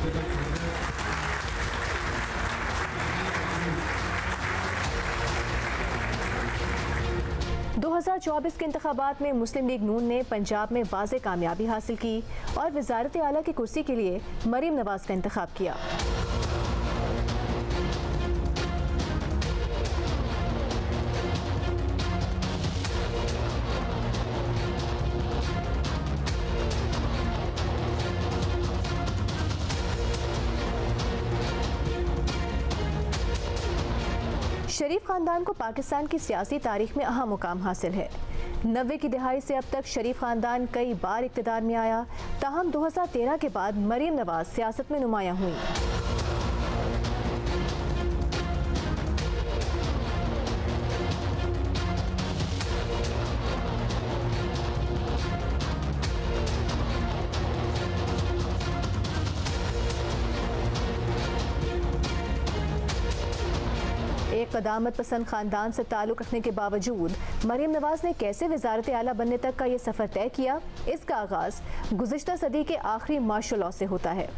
दो 2024 के इंतखाबात में मुस्लिम लीग नून ने पंजाब में वाज़े कामयाबी हासिल की और वज़ारत आला की कुर्सी के लिए मरीम नवाज का इंतखाब किया। शरीफ खानदान को पाकिस्तान की सियासी तारीख में अहम मुकाम हासिल है। 90 की दहाई से अब तक शरीफ खानदान कई बार इक़्तिदार में आया, ताहम 2013 के बाद मरीम नवाज सियासत में नुमायां हुई। एक क़दामत पसंद ख़ानदान से ताल्लुक़ रखने के बावजूद मरीम नवाज ने कैसे वज़ारत आला बनने तक का ये सफ़र तय किया, इसका आगाज़ गुज़िश्ता सदी के आखिरी मार्शल लॉ से होता है।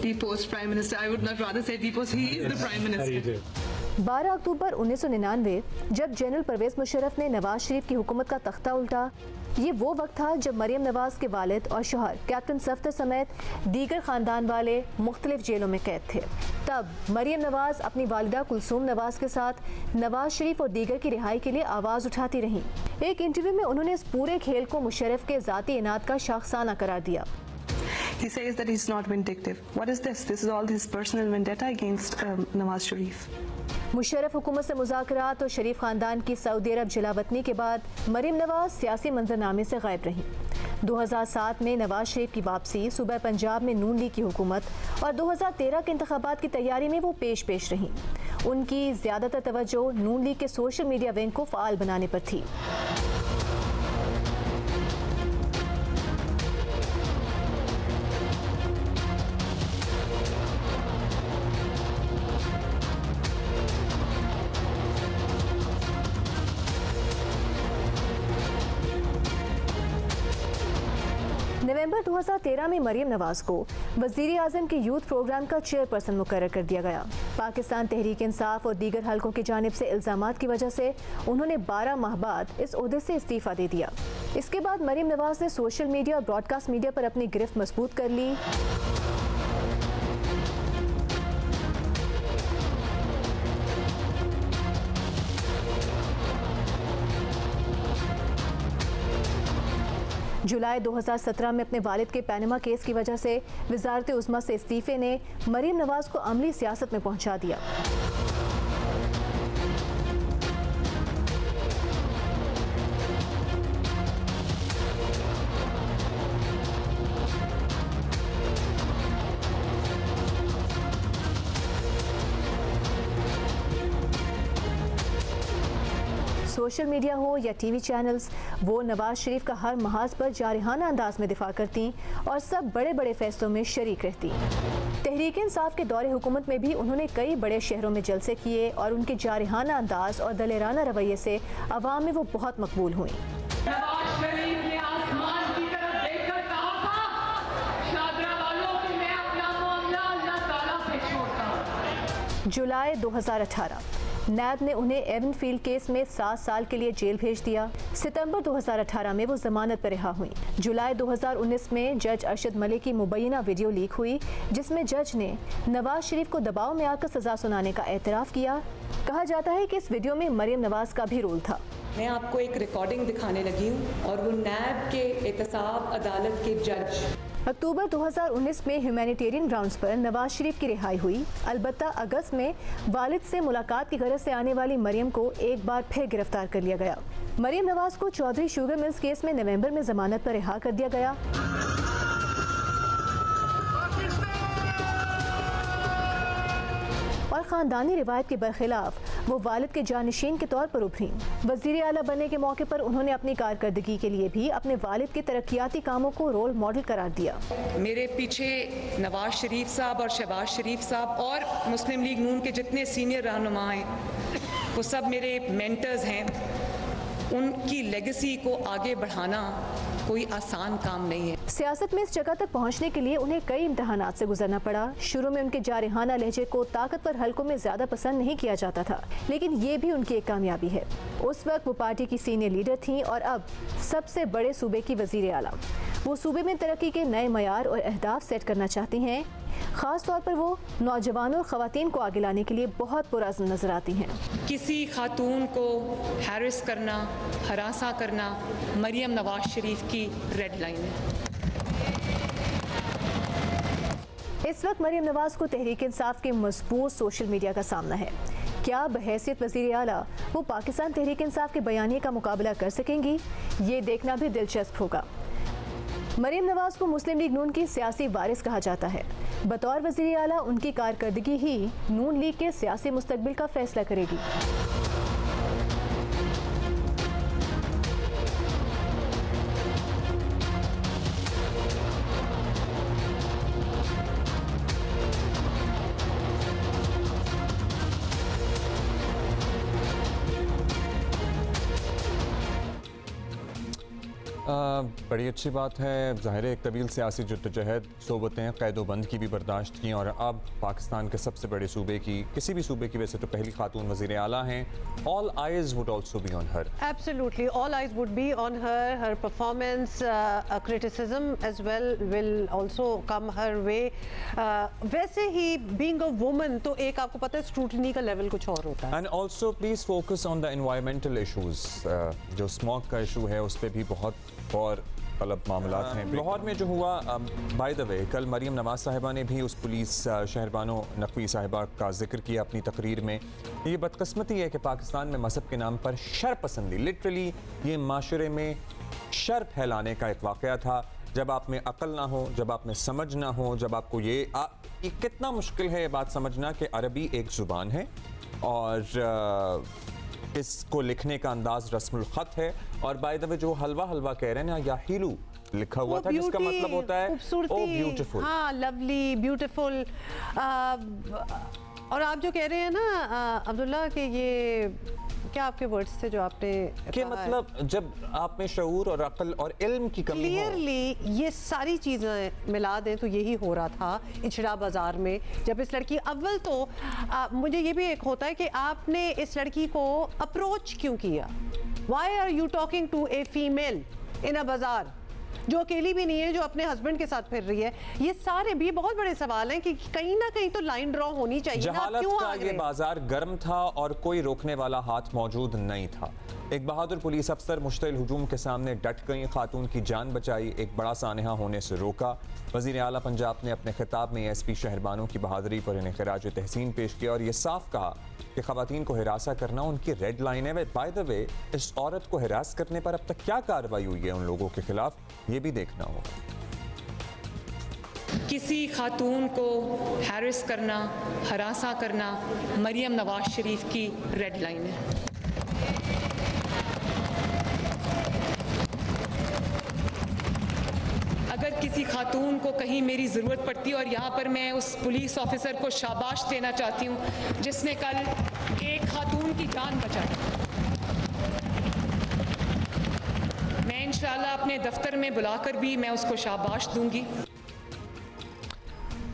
Deposed Prime Minister. I would not rather say deposed. He is the Prime Minister. 12 अक्टूबर 1999 जब जनरल परवेज़ मुशर्रफ ने नवाज शरीफ की हुकूमत का तख्ता उल्टा, ये वो वक्त था जब मरीम नवाज के वालिद और शोहर कैप्टन सफ्दर समेत दीगर ख़ानदान वाले मुख्तलिफ जेलों में कैद थे। तब मरीम नवाज अपनी वालिदा कुलसूम नवाज के साथ नवाज शरीफ और दीगर की रिहाई के लिए आवाज़ उठाती रहीं। एक इंटरव्यू में उन्होंने इस पूरे खेल को मुशर्रफ के ज़ाती इनाद का शाखसाना करार दिया। He says that he's not vindictive. What is this? This is all his personal vendetta against Nawaz Sharif. Musharraf हुकूमत से मुज़ाकरात और शरीफ ख़ानदान की सऊदी अरब जलावतनी के बाद मरीम नवाज सियासी मंजरनामे से गायब रहीं। 2007 में नवाज शरीफ की वापसी, सूबा पंजाब में नून लीग की हुकूमत और 2013 के इंतखाबात की तैयारी में वो पेश रहीं। उनकी ज़्यादातर तवज्जो नून लीग के सोशल मीडिया विंग को फ़ाल बनाने पर थी। नवंबर 2013 में मरीम नवाज को वज़ीर आज़म के यूथ प्रोग्राम का चेयरपर्सन मुकर्रर कर दिया गया। पाकिस्तान तहरीक इंसाफ और दीगर हलकों की जानिब से इल्ज़ामात की वजह से उन्होंने 12 माह बाद इस ओहदे से इस्तीफ़ा दे दिया। इसके बाद मरीम नवाज ने सोशल मीडिया और ब्रॉडकास्ट मीडिया पर अपनी गिरफ्त मजबूत कर ली। जुलाई 2017 में अपने वालिद के पैनमा केस की वजह से वज़ारत उज़्मा से इस्तीफ़े ने मरीम नवाज को अमली सियासत में पहुंचा दिया। सोशल मीडिया हो या टीवी चैनल्स, वो नवाज शरीफ का हर महाज पर जारहाना अंदाज में दिफा करती और सब बड़े बड़े फैसलों में शरीक रहती। तहरीक इंसाफ के दौरे हुकूमत में भी उन्होंने कई बड़े शहरों में जलसे किए और उनके जारहाना अंदाज और दलेराना रवैये से अवाम में वो बहुत मकबूल हुई। जुलाई 2018 नैब ने उन्हें एवनफील्ड केस में 7 साल के लिए जेल भेज दिया। सितंबर 2018 में वो जमानत पर रिहा हुई। जुलाई 2019 में जज अरशद मलिक की मुबैना वीडियो लीक हुई, जिसमें जज ने नवाज शरीफ को दबाव में आकर सजा सुनाने का एतराफ़ किया। कहा जाता है कि इस वीडियो में मरीम नवाज का भी रोल था। मैं आपको एक रिकॉर्डिंग दिखाने लगी हूँ और वो नैब के एहतसाब अदालत के जज। अक्टूबर 2019 में ह्यूमैनिटेरियन ग्राउंड्स पर नवाज शरीफ की रिहाई हुई। अलबत्ता अगस्त में वालिद से मुलाकात की गरज से आने वाली मरीम को एक बार फिर गिरफ्तार कर लिया गया। मरीम नवाज को चौधरी शुगर मिल्स केस में नवंबर में जमानत पर रिहा कर दिया गया। और ख़ानदानी रिवायत के बरखिलाफ वो वालिद के जानशीन के तौर पर उभरी। वज़ीर आला बनने के मौके पर उन्होंने अपनी कारकर्दगी के लिए भी अपने वालिद के तरक्याती कामों को रोल मॉडल करार दिया। मेरे पीछे नवाज शरीफ साहब और शहबाज शरीफ साहब और मुस्लिम लीग नून के जितने सीनियर रहनुमा हैं वो सब मेरे मेंटर्स हैं। उनकी लेगेसी को आगे बढ़ाना कोई आसान काम नहीं है। सियासत में इस जगह तक पहुंचने के लिए उन्हें कई इम्तहानात से गुजरना पड़ा। शुरू में उनके जारिहाना लहजे को ताकतवर हलकों में ज्यादा पसंद नहीं किया जाता था, लेकिन ये भी उनकी एक कामयाबी है। उस वक्त वो पार्टी की सीनियर लीडर थीं और अब सबसे बड़े सूबे की वजीर आला। वो सूबे में तरक्की के नए मयार और अहदाफ सेट करना चाहती हैं। ख़ास तौर पर वो नौजवानों और ख़वातीन को आगे लाने के लिए बहुत पुरअज़्म नजर आती हैं। किसी खातून को हैरिस करना, हरासा करना मरियम नवाज शरीफ की रेड लाइन है। इस वक्त मरियम नवाज को तहरीक इंसाफ के मजबूत सोशल मीडिया का सामना है। क्या बहैसियत वज़ीर आला वो पाकिस्तान तहरीक इंसाफ के बयानिए का मुकाबला कर सकेंगी? ये देखना भी दिलचस्प होगा। मरियम नवाज को मुस्लिम लीग नून की सियासी वारिस कहा जाता है। बतौर वज़ीर आला उनकी कारकर्दगी ही नून लीग के सियासी मुस्तकबिल का फैसला करेगी। बड़ी अच्छी बात है। ज़ाहिर है एक तवील सियासी जद्दोजहद, सोबतें, क़ैदोबंद की भी बर्दाश्त की और अब पाकिस्तान के सबसे बड़े सूबे की, किसी भी सूबे की वैसे तो पहली खातून वज़ीर आला हैं। All eyes would also be on her. Absolutely, all eyes would be on her. Her performance, criticism as well will also come her way. वैसे ही बीइंग अ वुमन तो एक आपको पता है स्क्रूटनी का लेवल कुछ और होता है। And also please focus on the environmental issues. जो स्मॉग का इशू है उस पर भी बहुत और तलब मामलात हैं। लाहौर में जो हुआ, बाय द वे, कल मरियम नवाज साहिबा ने भी उस पुलिस शहरबानो नकवी साहिबा का जिक्र किया अपनी तकरीर में। ये बदकिस्मती है कि पाकिस्तान में मजहब के नाम पर शर पसंदी, लिटरली ये माशरे में शर फैलाने का एक वाक़या था। जब आप में अक्ल ना हो, जब आप में समझ ना हो, जब आपको ये कितना मुश्किल है ये बात समझना कि अरबी एक ज़ुबान है और इसको लिखने का अंदाज रस्मुल ख़त है। और बाय द वे जो हलवा हलवा कह रहे हैं ना, या हीलू लिखा हुआ था जिसका मतलब होता है ओ ब्यूटीफुल। हाँ, लवली, ब्यूटीफुल। और आप जो कह रहे हैं ना अब्दुल्ला कि ये क्या आपके वर्ड्स थे जो आपने कि मतलब जब आप में शऊर और अक्ल और इल्म की कमी हो, क्लियरली ये सारी चीज़ें मिला दें तो यही हो रहा था इचड़ा बाजार में। जब इस लड़की अव्वल तो मुझे ये भी एक होता है कि आपने इस लड़की को अप्रोच क्यों किया? Why are you talking to a female in a bazaar जो अकेली भी नहीं है, जो अपने हस्बैंड के साथ फिर रही है? ये सारे भी बहुत बड़े सवाल हैं कि कहीं ना कहीं तो लाइन ड्रॉ होनी चाहिए। जहालत का ये बाजार गर्म था और कोई रोकने वाला हाथ मौजूद नहीं था। एक बहादुर पुलिस अफसर मुश्तिल हुजूम के सामने डट गई, खातून की जान बचाई, एक बड़ा सानहा होने से रोका। वज़ीर आला पंजाब ने अपने खिताब में एसपी शहरबानों की बहादुरी पर इन्हें खिराज तहसीन पेश किया और ये साफ कहा कि ख़वातीन को हिरासा करना उनकी रेड लाइन है। बाय द वे, इस औरत को हिरास करने पर अब तक क्या कार्रवाई हुई है उन लोगों के खिलाफ, ये भी देखना होगा। किसी खातून को हैरिस करना, हरासा करना मरियम नवाज शरीफ की रेड लाइन है। अगर किसी खातून को कहीं मेरी ज़रूरत पड़ती है, और यहाँ पर मैं उस पुलिस ऑफिसर को शाबाश देना चाहती हूँ जिसने कल एक खातून की जान बचाई, मैं इंशाल्लाह अपने दफ्तर में बुलाकर भी मैं उसको शाबाश दूंगी।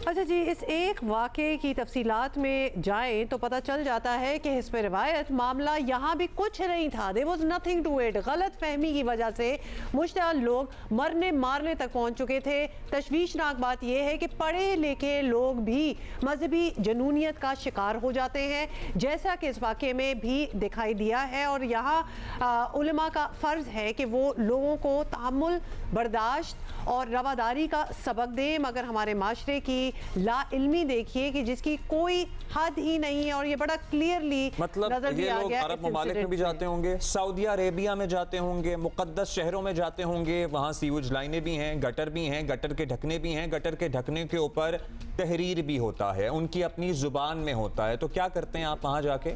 अच्छा जी, इस एक वाक़े की तफसीलात में जाएं तो पता चल जाता है कि हिस्ब रिवायत मामला यहाँ भी कुछ नहीं था। There was nothing to it. गलत फहमी की वजह से मुश्तअल लोग मरने मारने तक पहुँच चुके थे। तशवीशनाक बात यह है कि पढ़े लिखे लोग भी मजहबी जनूनियत का शिकार हो जाते हैं, जैसा कि इस वाक़े में भी दिखाई दिया है। और यहाँ उलमा का फ़र्ज़ है कि वो लोगों को तहम्मुल, बर्दाश्त और रवादारी का सबक दें, मगर हमारे माशरे की लाइल्मी देखिए कि जिसकी कोई हद ही नहीं है, और ये बड़ा क्लियरली मतलब नजर भी ये आ लोग गया। अरब ममालिक में भी जाते होंगे, सऊदी अरेबिया में जाते होंगे, मुकद्दस शहरों में जाते होंगे, वहाँ सीवेज लाइनें भी हैं, गटर भी हैं, गटर के ढकने भी हैं, गटर के ढकने के ऊपर तहरीर भी होता है, उनकी अपनी जुबान में होता है। तो क्या करते हैं आप वहाँ जाके?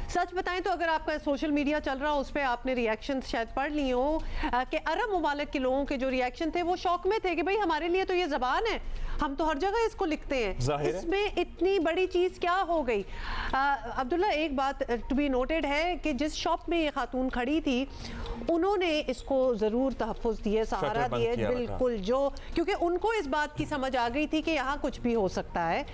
सच बताएं तो अगर आपका सोशल मीडिया चल रहा हो उस पर आपने रिएक्शन शायद पढ़ लिए हो कि अरब ममालिक के लोगों के जो रिएक्शन थे वो शौक में थे कि भाई हमारे लिए तो ये ज़बान है, हम तो हर जगह इसको लिखते हैं, इसमें इतनी बड़ी चीज़ क्या हो गई। अब्दुल्ला, एक बात टू बी नोटेड है कि जिस शॉप में ये खातून खड़ी थी उन्होंने इसको ज़रूर तहफ़्फ़ुज़ दिए, सहारा दिए, बिल्कुल, जो क्योंकि उनको इस बात की समझ आ गई थी कि यहाँ कुछ भी हो सकता है।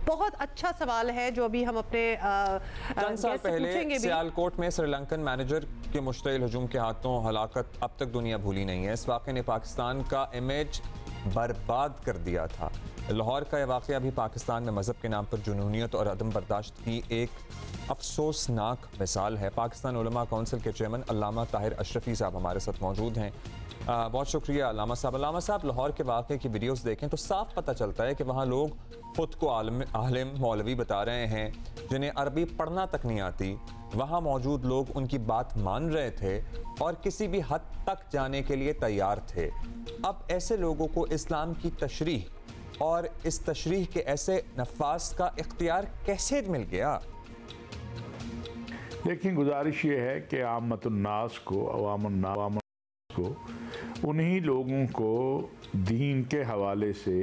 बहुत अच्छा सवाल है जो अभी हम अपने चंद साल पहले सियालकोट में श्रीलंकन मैनेजर के मुश्तइल हुजूम के हाथों हलाकत अब तक दुनिया भूली नहीं है। इस वाक़े ने पाकिस्तान का इमेज बर्बाद कर दिया था। लाहौर का यह वाक़या भी पाकिस्तान में मज़हब के नाम पर जुनूनियत और अदम बर्दाश्त की एक अफसोसनाक मिसाल है। पाकिस्तान उलमा कौंसिल के चेयरमैन अल्लामा ताहिर अशरफी साहब हमारे साथ मौजूद हैं। बहुत शुक्रिया अल्लामा साहब। अल्लामा साहब, लाहौर के वाक़े की वीडियोस देखें तो साफ पता चलता है कि वहाँ लोग खुद को आलिम मौलवी बता रहे हैं जिन्हें अरबी पढ़ना तक नहीं आती। वहाँ मौजूद लोग उनकी बात मान रहे थे और किसी भी हद तक जाने के लिए तैयार थे। अब ऐसे लोगों को इस्लाम की तशरीह और इस तशरीह के ऐसे नफास का इख्तियार कैसे मिल गया? लेकिन गुजारिश ये है कि आमतुन्नास को, अवामुन्नास को, उन्हीं लोगों को दीन के हवाले से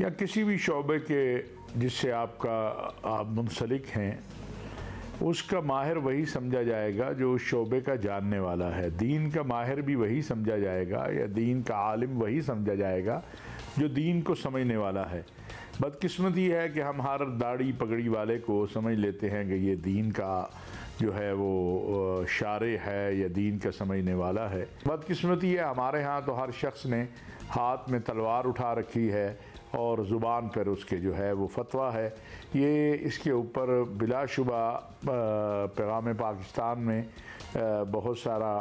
या किसी भी शोबे के जिससे आप मुंसलिक हैं उसका माहिर वही समझा जाएगा जो उस शोबे का जानने वाला है। दीन का माहिर भी वही समझा जाएगा या दीन का आलिम वही समझा जाएगा जो दीन को समझने वाला है। बदकिस्मती है कि हम हर दाढ़ी पगड़ी वाले को समझ लेते हैं कि ये दीन का जो है वो शारे है या दीन का समझने वाला है। बदकिस्मती है हमारे यहाँ तो हर शख्स ने हाथ में तलवार उठा रखी है और ज़ुबान पर उसके जो है वो फतवा है। ये इसके ऊपर बिलाशुबा पैगाम पाकिस्तान में बहुत सारा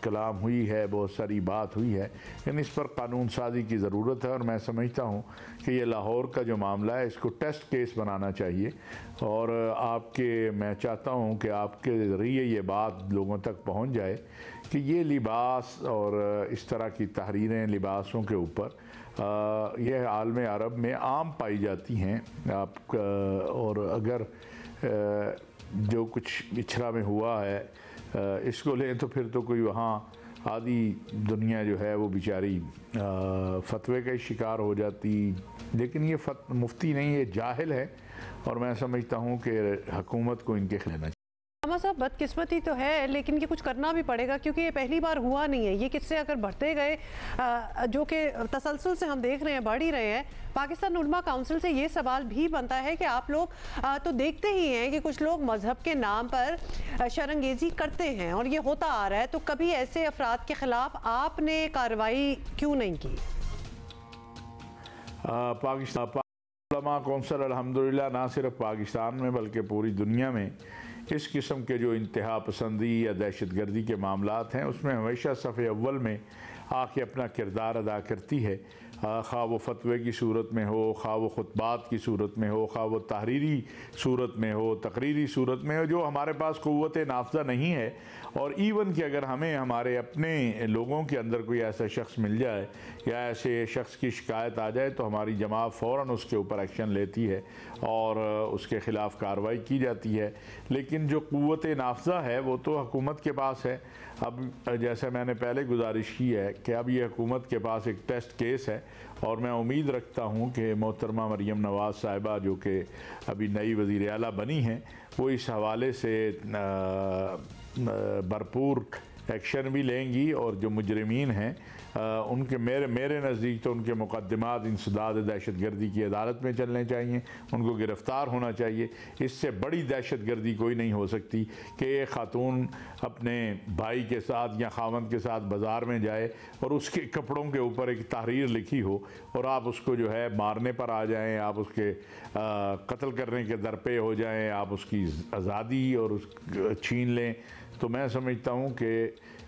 कलाम हुई है, बहुत सारी बात हुई है, लेकिन इस पर कानून साजी की ज़रूरत है। और मैं समझता हूँ कि ये लाहौर का जो मामला है इसको टेस्ट केस बनाना चाहिए। और मैं चाहता हूँ कि आपके ज़रिए ये बात लोगों तक पहुँच जाए कि ये लिबास और इस तरह की तहरीरें लिबासों के ऊपर यह आलम अरब में आम पाई जाती हैं। और अगर जो कुछ पिछड़ा में हुआ है इसको लें तो फिर तो कोई वहाँ आधी दुनिया जो है वो बेचारी फतवे का ही शिकार हो जाती। लेकिन ये मुफ्ती नहीं, ये जाहिल है और मैं समझता हूँ कि हुकूमत को इनके खिलाफ लेना चाहिए। साहब, बदकिस्मती तो है लेकिन ये कुछ करना भी पड़ेगा क्योंकि ये पहली बार हुआ नहीं है। ये किस्से अगर बढ़ते गए जो कि तसलसल से हम देख रहे हैं, बढ़ ही रहे हैं। पाकिस्तान उलमा काउंसिल से ये सवाल भी बनता है कि आप लोग तो देखते ही हैं कि कुछ लोग मजहब के नाम पर शरंगेजी करते हैं और ये होता आ रहा है, तो कभी ऐसे अफराद के खिलाफ आपने कार्रवाई क्यों नहीं की? पाकिस्तान उलमा कौंसिल अल्हम्दुलिल्लाह ना सिर्फ पाकिस्तान में बल्कि पूरी दुनिया में इस किस्म के जो इंतहा पसंदी या दहशत गर्दी के मामलात हैं उसमें हमेशा सफ़े अव्वल में आके अपना किरदार अदा करती है। खा वो फतवे की सूरत में हो, खा वो खुतबात की सूरत में हो, खा वो तहरीरी सूरत में हो, तकरीरी सूरत में हो, जो हमारे पास क़ुव्वत नाफ़ज़ा नहीं है। और इवन कि अगर हमें हमारे अपने लोगों के अंदर कोई ऐसा शख्स मिल जाए या ऐसे शख्स की शिकायत आ जाए तो हमारी जमात फ़ौरन उसके ऊपर एक्शन लेती है और उसके ख़िलाफ़ कार्रवाई की जाती है। लेकिन जो क़ुव्वत नाफ़ज़ा है वो तो हुकूमत के पास है। अब जैसे मैंने पहले गुजारिश की है कि अब ये हुकूमत के पास एक टेस्ट केस है और मैं उम्मीद रखता हूँ कि मोहतरमा मरियम नवाज़ साहिबा जो कि अभी नई वज़ीर आला बनी हैं वो इस हवाले से भरपूर एक्शन भी लेंगी और जो मुजरिमीन हैं उनके मेरे नज़दीक तो उनके मुकदमात इंसदाद दहशत गर्दी की अदालत में चलने चाहिए, उनको गिरफ़्तार होना चाहिए। इससे बड़ी दहशत गर्दी कोई नहीं हो सकती कि एक ख़ातून अपने भाई के साथ या खावंद के साथ बाज़ार में जाए और उसके कपड़ों के ऊपर एक तहरीर लिखी हो और आप उसको जो है मारने पर आ जाएं, आप उसके कत्ल करने के दरपे हो जाएं, आप उसकी आज़ादी और उस छीन लें। तो मैं समझता हूँ कि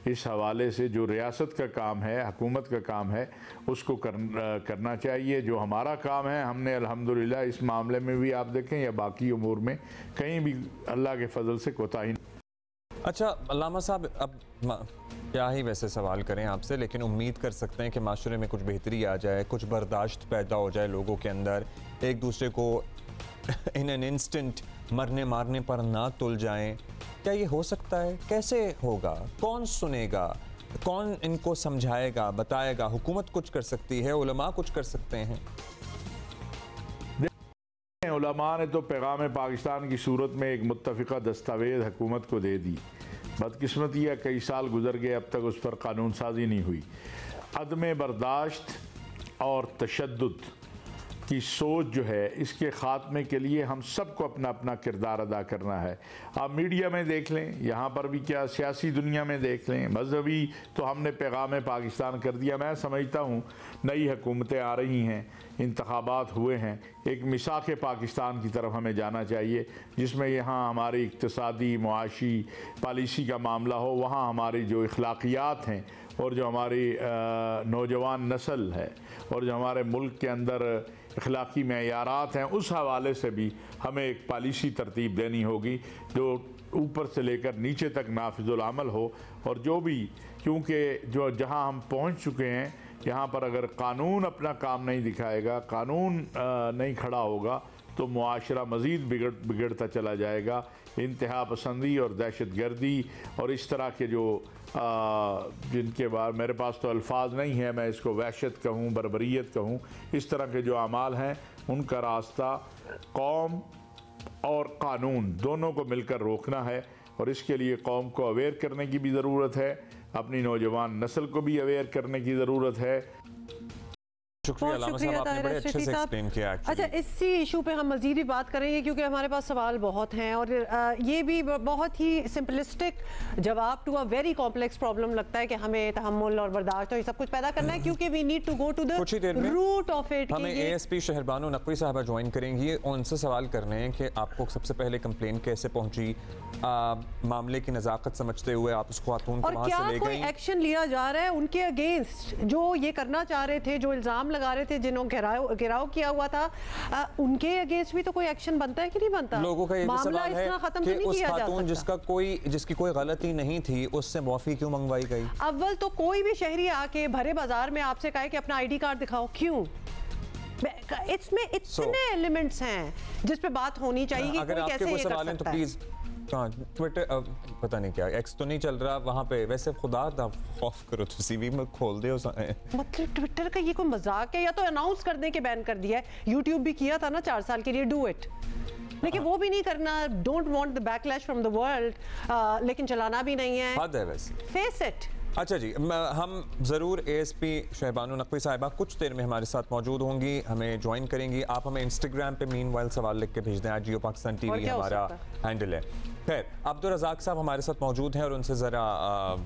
इस हवाले से जो रियासत का काम है, हुकूमत का काम है, उसको करना चाहिए। जो हमारा काम है, हमने अल्हम्दुलिल्लाह इस मामले में भी आप देखें या बाकी उमूर में कहीं भी अल्लाह के फजल से कोताही। अच्छा अल्लामा साहब, अब क्या ही वैसे सवाल करें आपसे, लेकिन उम्मीद कर सकते हैं कि माशरे में कुछ बेहतरी आ जाए, कुछ बर्दाश्त पैदा हो जाए लोगों के अंदर, एक दूसरे को इन एन इंस्टेंट मरने मारने पर ना तुल जाएं। क्या ये हो सकता है? कैसे होगा? कौन सुनेगा? कौन इनको समझाएगा, बताएगा? हुकूमत कुछ कर सकती है, उलमा कुछ कर सकते हैं? उलमा ने तो पैगाम पाकिस्तान की सूरत में एक मुत्तफ़िका दस्तावेज़ हुकूमत को दे दी। बदकिस्मती है कई साल गुजर गए, अब तक उस पर कानून साजी नहीं हुई। अदम बर्दाश्त और तशद्दुद की सोच जो है, इसके ख़ात्मे के लिए हम सबको अपना अपना किरदार अदा करना है। आप मीडिया में देख लें, यहाँ पर भी क्या सियासी दुनिया में देख लें, मजहबी तो हमने पैगाम पाकिस्तान कर दिया। मैं समझता हूँ नई हुकूमतें आ रही हैं, इंतखाबात हुए हैं, एक मिसाक पाकिस्तान की तरफ हमें जाना चाहिए, जिसमें यहाँ हमारी इक़्तिसादी मुआशी पॉलिसी का मामला हो, वहाँ हमारी जो अखलाकियात हैं और जो हमारी नौजवान नस्ल है और जो हमारे मुल्क के अंदर अखलाकी मेयारात हैं, उस हवाले से भी हमें एक पॉलिसी तरतीब देनी होगी जो ऊपर से लेकर नीचे तक नाफिजुल अमल हो। और जो भी, क्योंकि जो जहां हम पहुंच चुके हैं, यहाँ पर अगर कानून अपना काम नहीं दिखाएगा, कानून नहीं खड़ा होगा, तो मुआशरा मज़ीद बिगड़ता चला जाएगा। इंतहा पसंदी और दहशत गर्दी और इस तरह के जो जिनके बाद मेरे पास तो अल्फाज नहीं है, मैं इसको वहशत कहूँ, बर्बरियत कहूँ, इस तरह के जो अमाल हैं, उनका रास्ता कौम और कानून दोनों को मिलकर रोकना है। और इसके लिए कौम को अवेयर करने की भी ज़रूरत है, अपनी नौजवान नस्ल को भी अवेयर करने की ज़रूरत है। शुक्रिया अल्लामा साहब, आपने बड़े अच्छे से एक्सप्लेन किया। अच्छा, इसी इशू पे हम मज़ीद भी बात करेंगे क्योंकि हमारे पास सवाल बहुत हैं और ये भी बहुत ही सिंपलिस्टिक जवाब to a very complex problem लगता है कि हमें तहम्मुल और बर्दाश्त और ये सब कुछ पैदा करना है, क्योंकि we need to go to the root of it. हमें ASP शहरबानो नकवी साहबा ज्वाइन करेंगी, उनसे सवाल करने हैं कि आपको सबसे पहले कंप्लेन कैसे पहुंची, मामले की नज़ाकत समझते हुए आप उस खातून को वहां से ले गई, कोई एक्शन लिया जा रहा है उनके अगेंस्ट जो ये करना चाह रहे थे, जो इल्ज़ाम लगा रहे थे, जिन्होंने घेराव किया हुआ था, उनके अगेंस्ट भी तो कोई एक्शन बनता है कि नहीं बनता? लोगों का ये भी सवाल है कि उस खातून जिसकी कोई गलती नहीं थी, उससे माफी क्यों मंगवाई गई? अव्वल तो कोई भी शहरी आके भरे बाजार में आपसे कहे कि अपना ID कार्ड दिखाओ, क्यों? इसमें इतने एलिमेंट्स हैं जिस पे बात होनी चाहिए कि कोई कैसे ये कर सकता है। ट्विटर पता नहीं क्या एक्स तो नहीं चल रहा वहाँ पे, वैसे खुदा दा खौफ करो तो CV में खोल दे। मतलब ट्विटर का ये कोई मजाक है? या तो अनाउंस कर दें कि बैन कर दिया है। यूट्यूब भी किया था ना 4 साल के लिए, डू इट, लेकिन वो भी नहीं करना। Don't want the backlash from the world, लेकिन चलाना भी नहीं है। हद है वैसे, फेस इट। अच्छा जी, हम ज़रूर ASP शहरबानो नकवी साहिबा कुछ देर में हमारे साथ मौजूद होंगी, हमें ज्वाइन करेंगी। आप हमें इंस्टाग्राम पे मीनवाइल सवाल लिख के भेज दें, जियो पाकिस्तान TV हमारा हैंडल है। खैर, अब्दुल रज़ाक साहब हमारे साथ मौजूद हैं और उनसे ज़रा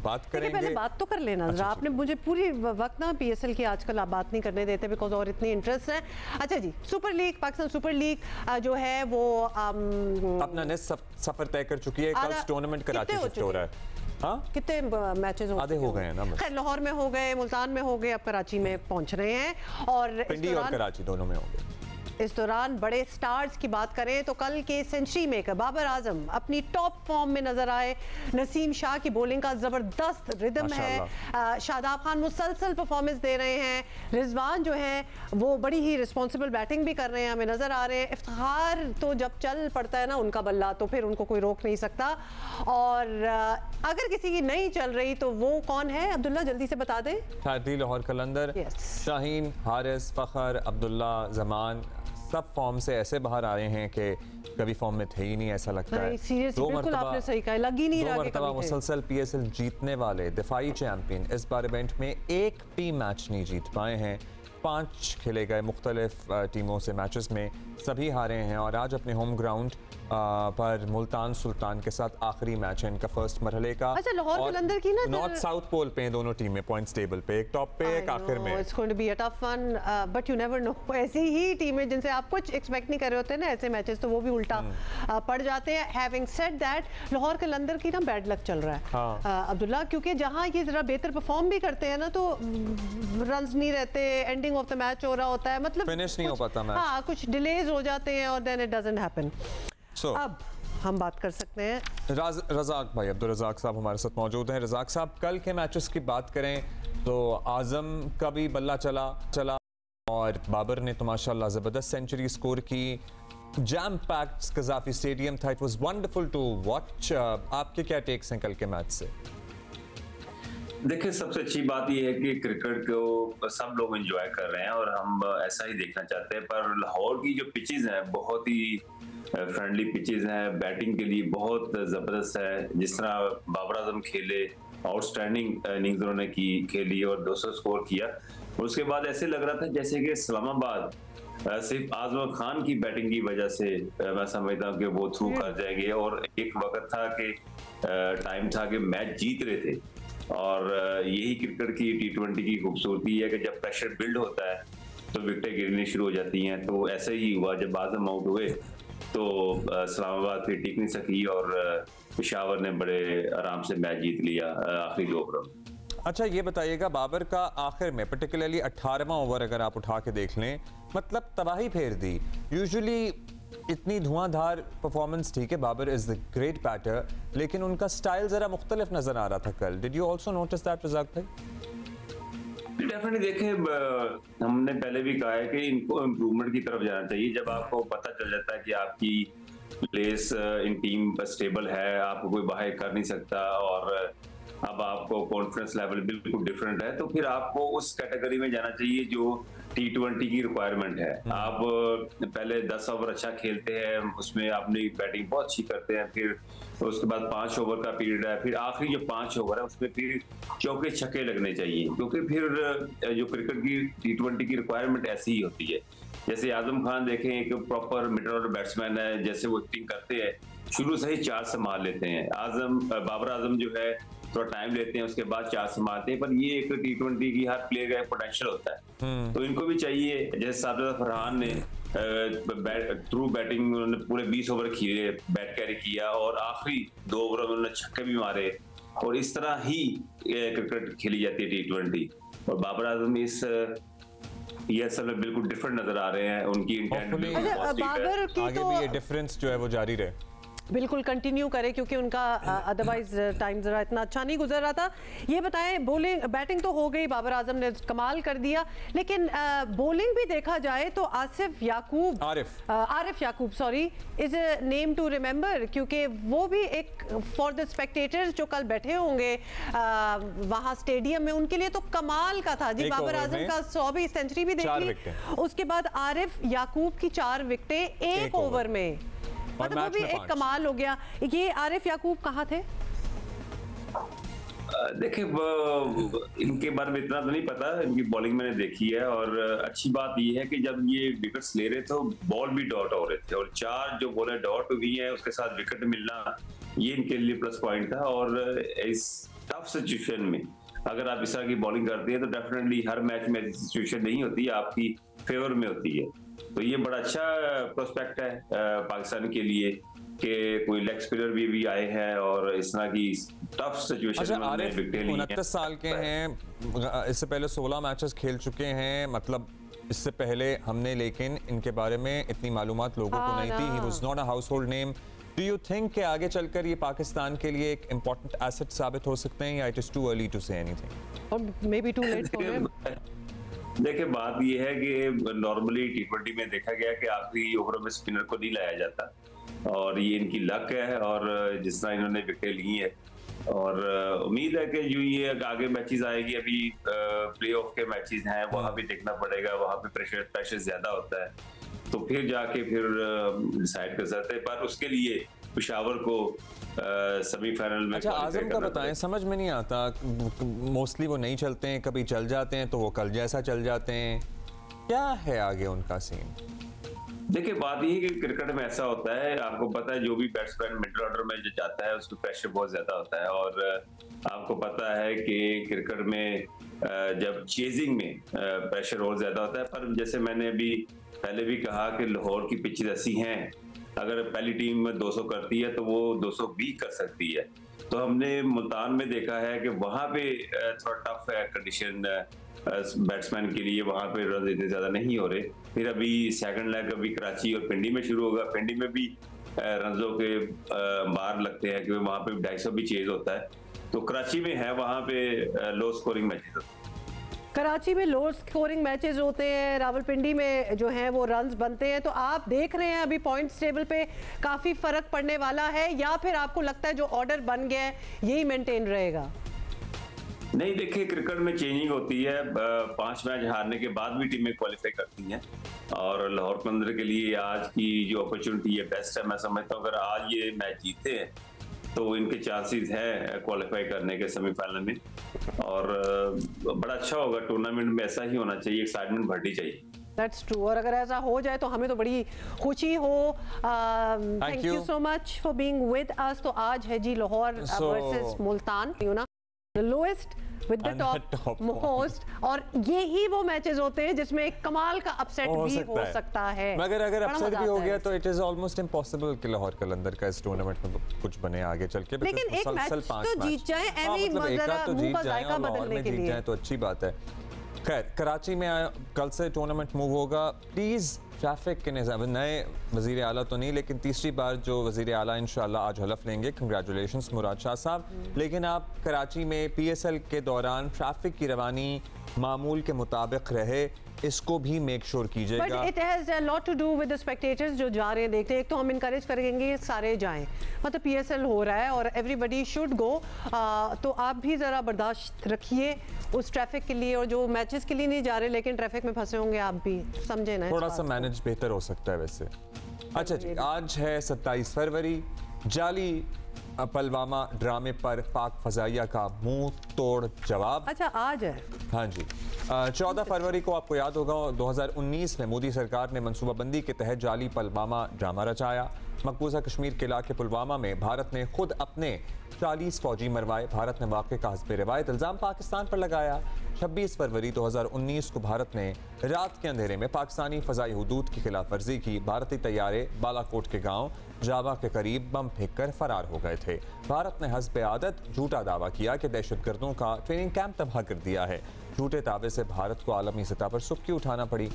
बात करेंगे। पहले बात तो कर लेना जरा। आपने मुझे पूरी वक्त ना PSL की आजकल आप बात नहीं करने देते बिकॉज और इतनी इंटरेस्ट है। अच्छा जी, super league, Pakistan super league जो है वो अपना नेक्स्ट सफर तय कर चुकी है। कल टूर्नामेंट कराची शिफ्ट हो रहा है। हाँ, कितने मैचेस आधे हो गए हैं ना? खैर, लाहौर में हो गए, मुल्तान में हो गए, अब कराची में पहुंच रहे हैं और पिंडी और कराची दोनों में हो गए। इस दौरान बड़े स्टार्स की बात करें तो कल के सेंचुरी मेकर बाबर आजम अपनी टॉप फॉर्म में नजर आए। नसीम शाह की बॉलिंग का जबरदस्त रिदम है। शादाब खान मुसलसल परफॉर्मेंस दे रहे हैं। रिजवान जो है वो बड़ी ही रिस्पॉन्सिबल बैटिंग भी कर रहे हैं, हमें नजर आ रहे हैं। इफ्तिखार तो जब चल पड़ता है ना उनका बल्ला, तो फिर उनको कोई रोक नहीं सकता। और अगर किसी की नहीं चल रही तो वो कौन है? अब्दुल्ला, जल्दी से बता दें। लाहौर कलंदर, शाहीन, हारिस, फखर, अब्दुल्ला, जमान सब फॉर्म से ऐसे बाहर आए हैं कि कभी फॉर्म में थे ही नहीं, ऐसा लगता है। बिल्कुल आपने सही कहा, लग ही नहीं रहा कि कभी थे। मुसलसल PSL जीतने वाले दिफाई चैंपियन इस बार इवेंट में एक भी मैच नहीं जीत पाए हैं। 5 खेले गए मुख्तलिफ टीमों से मैचेस में सभी हारे हैं और आज अपने होम ग्राउंड पर मुल्तान सुल्तान के साथ आखिरी मैच है इनका फर्स्ट मरहले का। अच्छा, लाहौर कलंदर की ना नॉर्थ साउथ पोल पे दोनों टीमें पॉइंट्स टेबल पे, एक टॉप पे एक आखिर में। It's going to be a tough one but you never know. ऐसी ही टीमें जिनसे आप कुछ एक्सपेक्ट नहीं कर रहे होते ना ऐसे मैचेस, तो वो भी उल्टा पड़ जाते हैं। हैविंग सेड दैट, लाहौर कलंदर की ना बैड लक चल रहा है अब्दुल्ला, क्योंकि जहां ये जरा बेहतर परफॉर्म भी करते हैं ना तो रन्स नहीं रहते, एंडिंग ऑफ द मैच हो रहा होता है, मतलब फिनिश नहीं हो पाता मैच। हाँ, कुछ डिलेज हो जाते हैं और देन इट डजंट हैपन। अब हम बात कर सकते हैं रज़ाक भाई, अब्दुल रज़ाक साहब हमारे साथ मौजूद हैं। रज़ाक साहब, कल के मैचेस की बात करें तो आज़म का भी बल्ला चला और बाबर ने तो माशाल्लाह ज़बरदस्त सेंचुरी स्कोर की। जैम पैक्ड कज़ाफ़ी स्टेडियम था, it was wonderful to watch. आपके क्या टेक्स हैं कल के मैच से? देखिए, सबसे अच्छी बात यह है कि क्रिकेट को सब लोग एंजॉय कर रहे हैं और हम ऐसा ही देखना चाहते हैं, पर लाहौर की जो पिचेस हैं बहुत ही फ्रेंडली पिचेस हैं, बैटिंग के लिए बहुत ज़बरदस्त है। जिस तरह बाबर आजम खेले, आउटस्टैंडिंग इनिंग्स उन्होंने खेली और 200 स्कोर किया। उसके बाद ऐसे लग रहा था जैसे कि इस्लामाबाद सिर्फ आजम खान की बैटिंग की वजह से मैं समझता हूँ कि वो थ्रू कर जाएंगे, और एक वक्त था कि टाइम था कि मैच जीत रहे थे। और यही क्रिकेट की T20 की खूबसूरती है कि जब प्रेशर बिल्ड होता है तो विकेटें गिरनी शुरू हो जाती हैं। तो ऐसे ही हुआ, जब आजम आउट हुए तो इस्लामाबाद फिर टिक नहीं सकी और पेशावर ने बड़े आराम से मैच जीत लिया आखिरी 2 ओवर में। अच्छा, ये बताइएगा, बाबर का आखिर में पर्टिकुलरली 18वां ओवर अगर आप उठा के देख लें, मतलब तबाही फेर दी। यूजुअली इतनी धुआंधार परफॉर्मेंस, ठीक है Babar is the great batter, लेकिन उनका स्टाइल जरा मुख्तलिफ नजर आ रहा था कल। Did you also notice that Razzaq भाई? डेफिनेटली देखें, हमने पहले भी कहा है कि इनको इम्प्रूवमेंट की तरफ जाना चाहिए। जब आपको पता चल जाता है कि आपकी प्लेस इन टीम पर स्टेबल है, आपको कोई बाहर कर नहीं सकता और अब आपको कॉन्फिडेंस लेवल बिल्कुल डिफरेंट है, तो फिर आपको उस कैटेगरी में जाना चाहिए जो T20 की रिक्वायरमेंट है। आप पहले 10 ओवर अच्छा खेलते हैं, उसमें अपनी बैटिंग बहुत अच्छी करते हैं, फिर उसके बाद 5 ओवर का पीरियड है, फिर आखिरी जो 5 ओवर है उसमें फिर चौके छक्के लगने चाहिए, क्योंकि फिर जो क्रिकेट की T20 की रिक्वायरमेंट ऐसी ही होती है। जैसे आजम खान देखें, एक प्रॉपर मिडल ऑर्डर बैट्समैन है, जैसे वो हिटिंग करते हैं शुरू से ही 4 संभाल लेते हैं। बाबर आजम जो है थोड़ा टाइम लेते हैं, उसके बाद 4 संभालते हैं, पर ये एक T20 की हर प्लेयर का पोटेंशियल होता है। तो इनको भी चाहिए, जैसे साबिर फरहान ने थ्रू बैटिंग उन्होंने पूरे 20 ओवर खेले, बैट कैरी किया और आखिरी 2 ओवर में उन्होंने छक्के भी मारे, और इस तरह ही क्रिकेट खेली जाती है T20। और बाबर आजम इस ये असल में बिल्कुल डिफरेंट नजर आ रहे हैं, उनकी इंटेंट आगे भी ये डिफरेंस जो है वो जारी रहे, बिल्कुल कंटिन्यू करे, क्योंकि उनका अदरवाइज टाइम जरा इतना अच्छा नहीं गुजर रहा था। ये बताएं, बॉलिंग बैटिंग तो हो गई, बाबर आजम ने कमाल कर दिया, लेकिन बॉलिंग भी देखा जाए तो Arif Yakub sorry is a name to remember, क्योंकि वो भी एक फॉर द स्पेक्टेटर्स जो कल बैठे होंगे वहां स्टेडियम में, उनके लिए तो कमाल का था जी। बाबर आजम का 100वीं सेंचुरी भी देख ली, उसके बाद आरिफ याकूब की 4 विकेटें 1 ओवर में, मतलब वो भी एक कमाल हो गया। ये आरिफ याकूब कहाँ थे? देखिए, इनके बारे में इतना तो नहीं पता, इनकी बॉलिंग मैंने देखी है, और अच्छी बात ये है कि जब ये विकेट्स ले रहे थे बॉल भी डॉट हो रहे थे, और 4 जो बॉलें डॉट हुई हैं उसके साथ विकेट मिलना, ये इनके लिए प्लस पॉइंट था। और इस टफ सिचुएशन में अगर आप इस तरह की बॉलिंग करते हैं तो डेफिनेटली हर मैच में ऐसी सिचुएशन नहीं होती, आपकी फेवर में होती है। तो ये बड़ा अच्छा प्रोस्पेक्ट है पाकिस्तान के लिए कि कोई लेग स्पिनर भी आए हैं और इस तरह की टफ सिचुएशन में आरिफ 29 साल के हैं, इससे पहले 16 मैचेस खेल चुके हैं, मतलब इससे पहले हमने लेकिन इनके बारे में इतनी मालूमात लोगों को नहीं थी। He was not a household name. Do you think कि आगे चलकर ये पाकिस्तान के लिए एक इम्पोर्टेंट एसेट साबित हो सकते हैं, या it is too early to say anything और maybe too late for him? देखिए, बात ये है कि नॉर्मली T20 में देखा गया कि आखिरी ओवरों में स्पिनर को नहीं लाया जाता, और ये इनकी लक है, और जिस तरह इन्होंने विकेट ली है, और उम्मीद है कि जो ये आगे मैचेस आएगी, अभी प्लेऑफ के मैचेस हैं, वहां भी देखना पड़ेगा, वहां पे प्रेशर ज्यादा होता है, तो फिर जाके फिर डिसाइड कर सकते हैं। पर उसके लिए पेशावर को सेमीफाइनल में। अच्छा, आजम का बताएं, समझ में नहीं आता, मोस्टली वो नहीं चलते हैं, कभी चल जाते हैं तो वो कल जैसा चल जाते हैं, क्या है आगे उनका सीन? देखिए, बात ये है कि क्रिकेट में ऐसा होता है, आपको पता है जो भी बैट्समैन मिडिल ऑर्डर में जो जाता है उसको प्रेशर बहुत ज्यादा होता है। और आपको पता है कि क्रिकेट में जब चेजिंग में प्रेशर और ज्यादा होता है। पर जैसे मैंने अभी पहले भी कहा कि लाहौर की पिचेस ऐसी हैं, अगर पहली टीम 200 करती है तो वो 200 भी कर सकती है। तो हमने मुल्तान में देखा है कि वहां पे थोड़ा टफ है कंडीशन बैट्समैन के लिए, वहां पे रन इतने ज्यादा नहीं हो रहे। फिर अभी सेकंड लेग अभी कराची और पिंडी में शुरू होगा। पिंडी में भी रनों के मार लगते हैं क्योंकि वहां पे 250 भी चेज होता है। तो कराची में है, वहां पे लो स्कोरिंग मैचेस होते हैं। कराची में लो स्कोरिंग मैचेस होते हैं, रावलपिंडी में जो हैं वो रन्स बनते हैं। तो आप देख रहे हैं अभी पॉइंट्स टेबल पे काफ़ी फ़र्क पड़ने वाला है, या फिर आपको लगता है जो ऑर्डर बन गया है यही मेंटेन रहेगा? नहीं, देखिए क्रिकेट में चेंजिंग होती है। 5 मैच हारने के बाद भी टीमें क्वालिफाई करती हैं और लाहौर कलंदर के लिए आज की जो अपॉर्चुनिटी है बेस्ट है। मैं समझता हूँ अगर आज ये मैच जीते हैं तो इनके चांसेस है क्वालिफाई करने के सेमीफाइनल में, और बड़ा अच्छा होगा। टूर्नामेंट में ऐसा ही होना चाहिए, एक्साइटमेंट बढ़नी चाहिए। That's true। और अगर ऐसा हो जाए तो हमें तो बड़ी खुशी हो। Thank you so much for being with us. तो आज है जी लाहौर वर्सेस मुल्तान, यू ना lowest with the top most, और यही वो मैचेस होते हैं जिसमें एक कमाल का अपसेट भी हो सकता है। मगर अगर अपसेट भी हो गया तो इट इज ऑलमोस्ट इम्पॉसिबल कि लाहौर कलंदर का इस टूर्नामेंट में कुछ बने आगे चल के। लेकिन एक मैच तो जीत जाए, जरा मुंह का जायका बदलने के लिए तो अच्छी बात है। खैर, कराची में कल से टूर्नामेंट मूव होगा। प्लीज़ ट्रैफिक के निज़ाम, नए वज़ीर आला तो नहीं लेकिन तीसरी बार जो वज़ीर आला इंशाल्लाह आज हलफ लेंगे, कंग्रेचुलेशंस मुराद शाह साहब। लेकिन आप कराची में PSL के दौरान ट्रैफिक की रवानी मामूल के मुताबिक रहे, इसको भी मेक श्योर कीजिएगा। But it has a lot to do with the spectators जो जा रहे हैं देखते हैं। एक तो हम इनकरेज करेंगे सारे जाएं, मतलब PSL हो रहा है और एवरीबडी शुड गो। तो आप भी ज़रा बर्दाश्त रखिए उस ट्रैफिक के लिए, और जो मैचेस के लिए नहीं जा रहे लेकिन ट्रैफिक में फंसे होंगे आप भी समझे ना, थोड़ा सा मैनेज बेहतर हो सकता है वैसे। अच्छा जी, आज है 27 फरवरी। जाली पुलवामा ड्रामे पर पाक फजाइया का मुंह तोड़ जवाब। अच्छा आज है? हाँ जी। 14 फरवरी को आपको याद होगा 2019 में मोदी सरकार ने मनसूबाबंदी के तहत जाली पुलवामा ड्रामा रचाया। मकबूजा कश्मीर के इलाके पुलवामा में भारत ने खुद अपने 40 फौजी मरवाए। भारत ने वाक़े का हस्बे रिवायत इल्ज़ाम पाकिस्तान पर लगाया। 26 फरवरी 2019 को भारत ने रात के अंधेरे में पाकिस्तानी फ़ज़ाई हुदूद की खिलाफ वर्जी की। भारतीय तैयारे बालाकोट के गांव जावा के करीब बम फेंककर फरार हो गए थे। भारत ने हस्बे आदत झूठा दावा किया कि दहशतगर्दों का ट्रेनिंग कैंप तबाह कर दिया है। झूठे दावे से भारत को आलमी सतह पर सुर्खी उठाना पड़ी।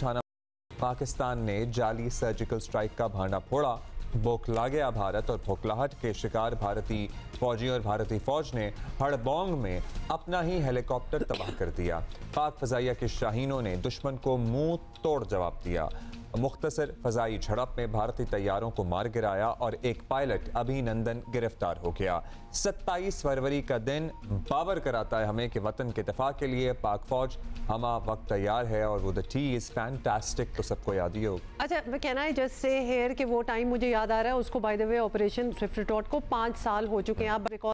पाकिस्तान ने जाली सर्जिकल स्ट्राइक का भांडा फोड़ा। बौखला गया भारत, और बौखलाहट के शिकार भारतीय फौजी और भारतीय फौज ने हड़बोंग में अपना ही हेलीकॉप्टर तबाह कर दिया। पाक फजाइया के शाहीनों ने दुश्मन को मुंह तोड़ जवाब दिया। मुख्तसर फजाई झड़प में भारतीय तैयारों को मार गिराया और एक पायलट अभिनंदन गिरफ्तार हो गया। 27 फरवरी का दिन बावर कराता है हमें कि वतन के दफा के लिए पाक फौज हमा वक्त तैयार है, और वो द टी इज फैंटास्टिक, तो सबको याद ही हो। अच्छा, can I just say here कि वो टाइम मुझे याद आ रहा है, उसको by the way operation Swift retort को 5 साल हो चुके हैं। आप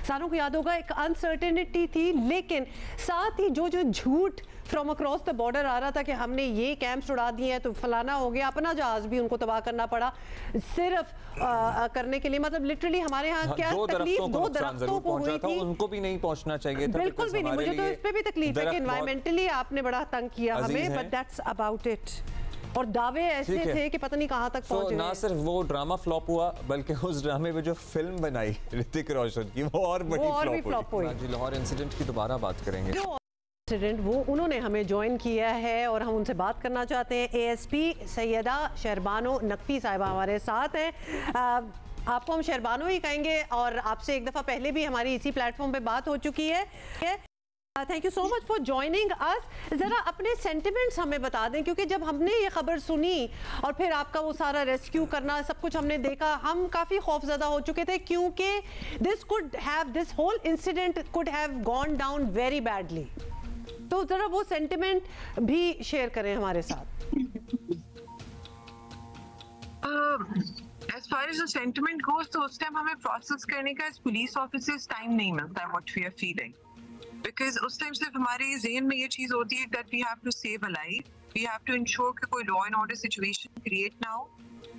सारों को याद होगा, एक अनसर्टेनिटी थी, लेकिन साथ ही जो झूठ फ्रॉम अक्रॉस द बॉर्डर आ रहा था कि हमने ये कैंप्स उड़ा दिए हैं तो फलाना हो गया, अपना जहाज भी उनको तबाह करना पड़ा सिर्फ करने के लिए। मतलब लिटरली हमारे यहाँ क्या तकलीफ 2 दरख्तों को हुई थी, उनको भी नहीं पहुंचना चाहिए था। बिल्कुल भी नहीं, मुझे तो इस पे भी तकलीफ है कि एनवायरमेंटली आपने बड़ा तंग किया हमें, बट दैट्स अबाउट इट। और दावे ऐसे थे कि पता नहीं कहां तक पहुंचे। ना सिर्फ वो ड्रामा फ्लॉप हुआ बल्कि उस ड्रामे में जो फिल्म बनाई ऋतिक रोशन की वो और बड़ी फ्लॉप हुई। जी, लाहौर इंसिडेंट की दोबारा बात करेंगे। इंसिडेंट वो उन्होंने हमें ज्वाइन किया है और हम उनसे बात करना चाहते हैं। ASP सैयदा शहरबानो नकवी साहिबा हमारे साथ हैं। आपको हम शहरबानो ही कहेंगे, और आपसे एक दफ़ा पहले भी हमारी इसी प्लेटफॉर्म पे बात हो चुकी है। Thank you so much for joining us. ज़रा अपने सेंटिमेंट्स हमें बता दें, क्योंकि जब हमने ये खबर सुनी और फिर आपका वो सारा रेस्क्यू करना सब कुछ हमने देखा, हम काफ़ी खौफजदा हो चुके थे, क्योंकि this whole incident could have gone down very badly. तो ज़रा वो सेंटिमेंट भी शेयर करें हमारे साथ। As far as the sentiment goes, तो उस टाइम हमें प्रोसेस करने का पुलिस ऑफिसर्स टाइम नहीं मिलता है, what we are feeling. बिकॉज उस टाइम सिर्फ हमारे जहन में ये चीज़ होती है that we have to save a life, we have to ensure कि कोई law and order situation create ना हो,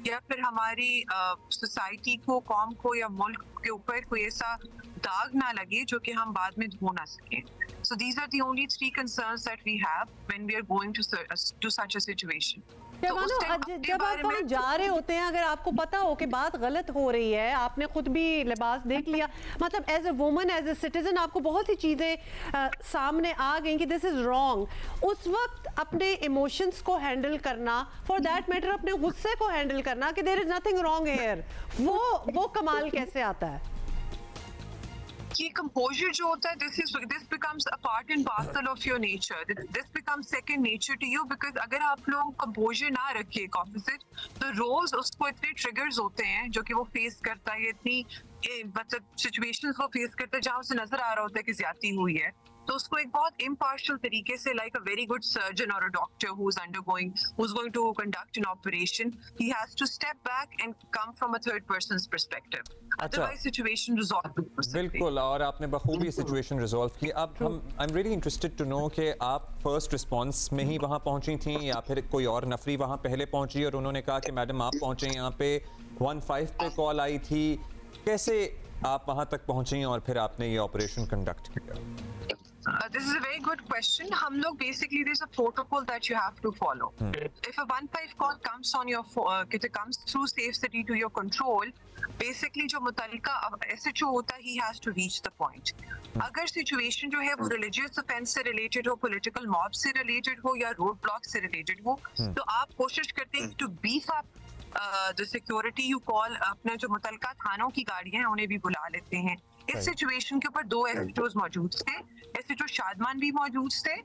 या फिर हमारी सोसाइटी को, कौम को या मुल्क के ऊपर कोई ऐसा दाग ना लगे जो कि हम बाद में धो ना सकें. So these are the only three concerns that we have when we are going to such a situation. जब आप वहाँ जा रहे होते हैं, अगर आपको पता हो कि बात गलत हो रही है, आपने खुद भी लिबास देख लिया, मतलब as a woman, as a citizen आपको बहुत सी चीज़ें सामने आ गई कि दिस इज़ रॉन्ग, उस वक्त अपने इमोशंस को हैंडल करना, फॉर दैट मैटर अपने गुस्से को हैंडल करना कि there is nothing wrong here, वो कमाल कैसे आता है? ये कंपोजर जो होता है, this becomes a part and parcel of your nature. This becomes second nature to you because अगर आप लोग कंपोजर ना रखिए एक ऑफिसर, तो रोज उसको इतने ट्रिगर्स होते हैं जो कि वो फेस करता है, इतनी मतलब सिचुएशंस को फेस करता है जहाँ उसे नजर आ रहा होता है कि ज्यादती हुई है, तो उसको एक बहुत इम्पार्शियल तरीके से, like a very good surgeon और a doctor who's going to conduct an operation, he has to step back and come from a third person's perspective. Otherwise situation resolve. बिल्कुल, और आपने बखूबी सिचुएशन रिजॉल्व की. अब हम I am really interested to know कि आप first response में ही वहाँ पहुँची थी या फिर कोई और नफरी वहाँ पहले पहुँची और उन्होंने कहा कि मैडम आप पहुँचे यहाँ पे, 15 पे कॉल आई थी, कैसे आप वहाँ तक पहुँची और फिर आपने ये ऑपरेशन कंडक्ट किया? This is a very good question. हम लोग basically there's a protocol that you have to follow. If a 15 call comes on your comes through Safe City to your control, basically जो मुतल्लिका SHO होता है, he has to reach the point. अगर situation जो है वो religious offense से related हो, political mob से related हो या road block से related हो, तो आप कोशिश करते हैं to beef up the security, you call अपने जो मुतल्लिका थानों की गाड़ियां हैं उन्हें भी बुला लेते हैं. इस सिचुएशन के ऊपर 2 SHOs मौजूद थे, SHO शादमान भी मौजूद थे,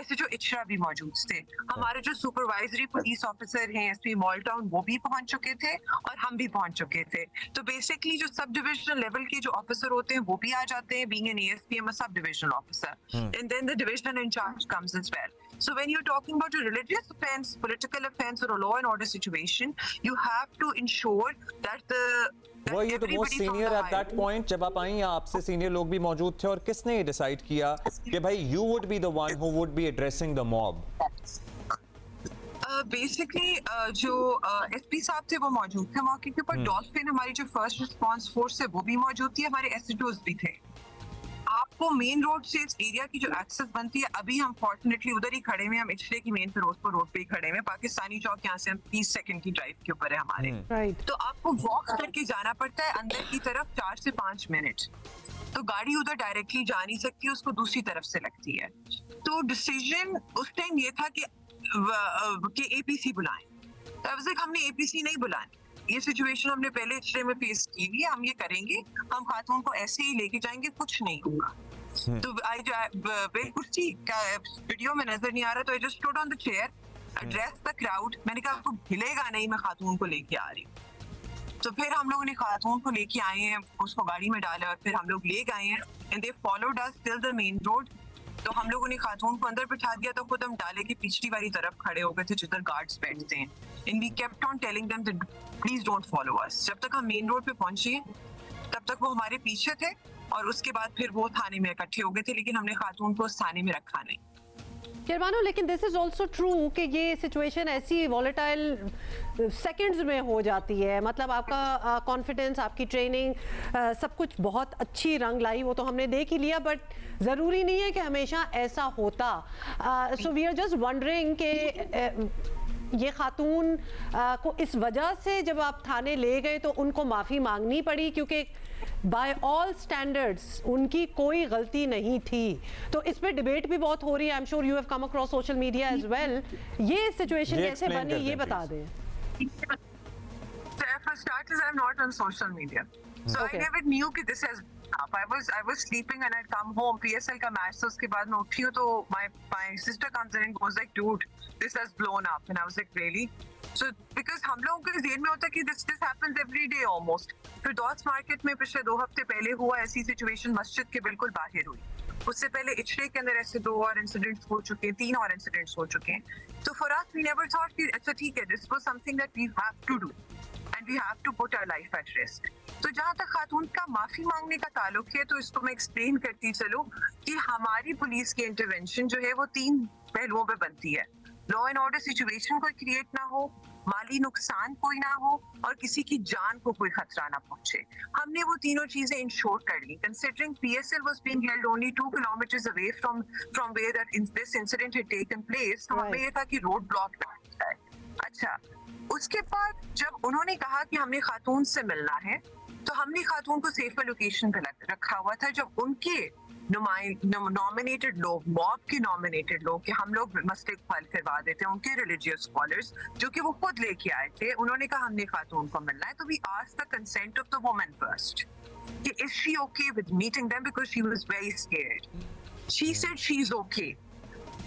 SHO इचरा भी मौजूद थे. हमारे जो सुपरवाइजरी पुलिस ऑफिसर हैं SP मॉल टाउन, वो भी पहुंच चुके थे और हम भी पहुंच चुके थे. तो बेसिकली जो सब डिविजनल लेवल के जो ऑफिसर होते हैं वो भी आ जाते हैं, being an ASP I'm a sub divisional officer, and then the divisional in charge comes as well. So when you're talking about a religious offense, political offense or a law and order situation, you have to ensure that Were you the most senior at that point? जब आप आई या आपसे senior लोग भी मौजूद थे, और किसने ये डिसाइड किया कि भाई you would be the one who would be addressing the mob? Basically जो SP साहब थे वो मौजूद थे मौके के ऊपर, डॉल्फिन हमारी जो फर्स्ट रिस्पांस फोर्स है वो भी मौजूद थी, हमारे SHOs भी थे. आपको मेन रोड से इस एरिया की जो एक्सेस बनती है, अभी हम फॉर्चुनेटली उधर ही खड़े हुए, हम इचले की मेन फिरोजपुर रोड पे ही खड़े हुए, पाकिस्तानी चौक यहाँ से हम 30 सेकंड की ड्राइव के ऊपर है हमारे. तो आपको वॉक करके जाना पड़ता है अंदर की तरफ 4 से 5 मिनट. तो गाड़ी उधर डायरेक्टली जा नहीं सकती, उसको दूसरी तरफ से लगती है. तो डिसीजन उस टाइम ये था कि APC बुलाएं. तो हमने APC नहीं बुलाएं, ये सिचुएशन हमने पहले इचरे में फेस की हुई है, हम ये करेंगे, हम खातून को ऐसे ही लेके जाएंगे, कुछ नहीं होगा. तो आई कुर्सी का वीडियो में नजर नहीं आ रहा, तो I just stood on the chair, address the crowd, मैंने कहा आपको हिलेगा नहीं, मैं खातून को लेके आ रही हूँ. तो फिर हम लोगों ने खातून को लेके आए हैं, उसको गाड़ी में डाला और फिर हम लोग ले गए हैं, and they followed us till the main road. तो हम लोगों ने खातून को अंदर बिठा दिया, तो खुद हम डाले की पिछली वाली तरफ खड़े हो गए थे जिधर गार्ड्स बैठते हैं, and we kept on telling them that please don't follow us. जब तक हम मेन रोड पे पहुंचे तब तक वो हमारे पीछे थे, और उसके बाद फिर वो थाने में इकट्ठे हो गए थे, लेकिन हमने खातून को उस थाने में रखा नहीं. शर्मानो, लेकिन दिस इज ऑल्सो ट्रू कि ये सिचुएशन ऐसी वॉलेटाइल सेकंड्स में हो जाती है, मतलब आपका कॉन्फिडेंस, आपकी ट्रेनिंग, सब कुछ बहुत अच्छी रंग लाई, वो तो हमने देख ही लिया, बट ज़रूरी नहीं है कि हमेशा ऐसा होता. So we are just wondering कि ये खातून को इस वजह से जब आप थाने ले गए तो उनको माफ़ी मांगनी पड़ी, क्योंकि बाय ऑल स्टैंडर्ड्स उनकी कोई गलती नहीं थी. तो इस पे डिबेट भी बहुत हो रही है. I am sure you have come across social media as well. ये सिचुएशन कैसे बनी, ये बता दें. For starters, I'm not on social media, so I never knew कि this has up. I was sleeping and I'd come home. PSL का match था, उसके बाद मैं उठी हूँ तो my sister comes in and goes like, dude, this has blown up, and I was like, really? So because हम लोगों के ज़हन में होता है कि this happens every day almost. फिर डॉट्स मार्केट में पिछले 2 हफ्ते पहले हुआ ऐसी सिचुएशन, मस्जिद के बिल्कुल बाहर हुई. उससे पहले इचरे के अंदर ऐसे 2 और इंसिडेंट्स हो चुके हैं, 3 और इंसिडेंट्स हो चुके हैं. तो for us we never thought कि अच्छा ठीक है, this was something that we have to do. And we have to put our life at risk. तो जहां तक खातून का माफी मांगने का ताल्लुक है, तो इसको मैं एक्सप्लेन करती चलूं कि हमारी पुलिस की इंटरवेंशन जो है वो 3 पहलुओं पे बनती है। लॉ एंड ऑर्डर सिचुएशन कोई क्रिएट ना हो, माली नुकसान कोई ना हो, और किसी की जान को कोई खतरा ना पहुंचे। हमने वो तीनों चीजें इंश्योर कर ली। Considering PSL was being held only 2 kilometers away from where that this incident had taken place, तो हमें ये था कि रोड ब्लॉक ना हो जाए। अच्छा, उसके बाद जब उन्होंने कहा कि हमने खातून से मिलना है, तो हमने खातून को सेफ लोकेशन पे रखा हुआ था। जब उनके नॉमिनेटेड लोग, मॉब के नॉमिनेटेड लोग, कि हम लोग मसले हल करवा देते हैं, उनके रिलीजियस स्कॉलर्स जो कि वो खुद लेके आए थे, उन्होंने कहा हमने खातून को मिलना है, तो we asked the consent of the woman first कि is she okay with meeting them, because she was very scared. She said she is okay.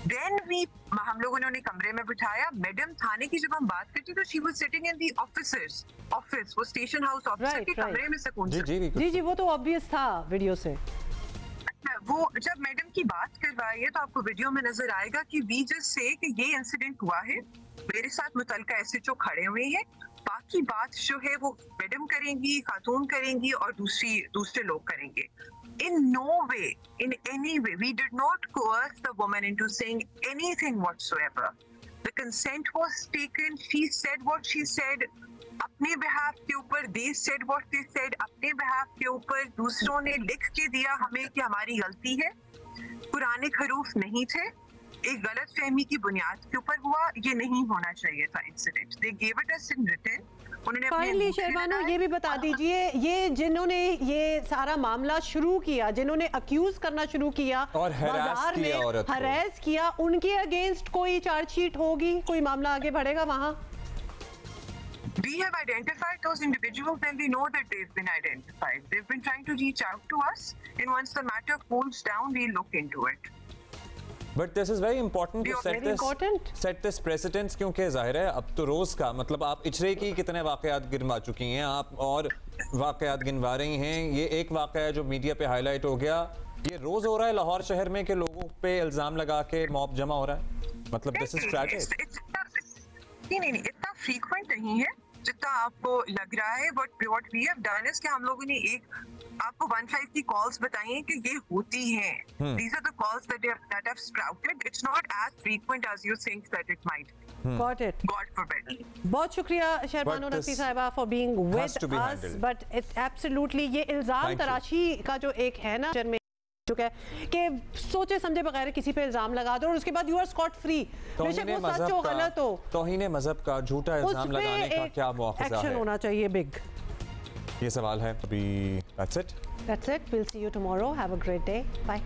Then हम लोगों ने उन्हें कमरे में बिठाया। मैडम थाने की जब हम बात करते तो she was sitting in the office, वो स्टेशन हाउस ऑफिसर के कमरे में सुकून से। जी, वो तो ऑब्वियस था वीडियो से। वो जब मैडम की बात करवाई है तो आपको वीडियो में नजर आएगा कि वी जस्ट से कि ये इंसिडेंट हुआ है, मेरे साथ मुतलका SHO खड़े हुए हैं, बाकी बात जो है वो मैडम करेंगी, खातून करेंगी और दूसरे लोग करेंगे। In no way, in any way, we did not coerce the woman into saying anything whatsoever. The consent was taken. She said what she said. अपने behalf के ऊपर they said what they said. अपने behalf के ऊपर दूसरों ने लिख के दिया हमें कि हमारी गलती है, पुराने हरूफ नहीं थे, एक गलत फहमी की बुनियाद के ऊपर हुआ, ये नहीं होना चाहिए था incident. They gave it us in written. Finally Shehrbano ये भी बता दीजिए, ये जिन्होंने ये सारा मामला शुरू किया, जिन्होंने अक्यूज करना शुरू किया और बाजार में हरास किया, उनके अगेंस्ट कोई चार्जशीट होगी, कोई मामला आगे बढ़ेगा वहाँ? We have identified those individuals and we know that they've been identified. They've been trying to reach out to us, and once the matter cools down, we'll look into it. But this is very important to set this precedence, क्योंकि जाहिर है अब तो रोज का मतलब आप इचरे की कितने वाकयात गिनवा चुकी हैं आप, और वाकयात गिनवा रही हैं। ये एक वाकया जो मीडिया पे हाईलाइट हो गया, ये रोज हो रहा है लाहौर शहर में कि लोगों पे इल्जाम लगा के मॉब जमा हो रहा है। मतलब दिस इज ट्रैजिक। नहीं, इतना फ्रीक्वेंट नहीं है जितना आपको लग रहा है। What we have done is कि हम लोगों ने आपको 15 की कॉल्स बताई हैं कि ये होती हैं। These are the calls that have sprouted. It's not as frequent as you think that it might. Got it. God forbid. बहुत शुक्रिया शहरबानो नकवी साहिबा for being with us. But it's absolutely ये इल्जाम तराशी का जो एक है ना चुका है कि सोचे समझे बगैर किसी पे इल्जाम लगा दो और उसके बाद यू आर स्कॉट फ्री, बेशक वो सच हो गलत हो। तौहीन मजहब का झूठा इल्जाम लगाने का क्या मुआवजा है? एक्शन होना चाहिए बिग। ये सवाल है अभी। That's it. We'll see you tomorrow. Have a great day. Bye.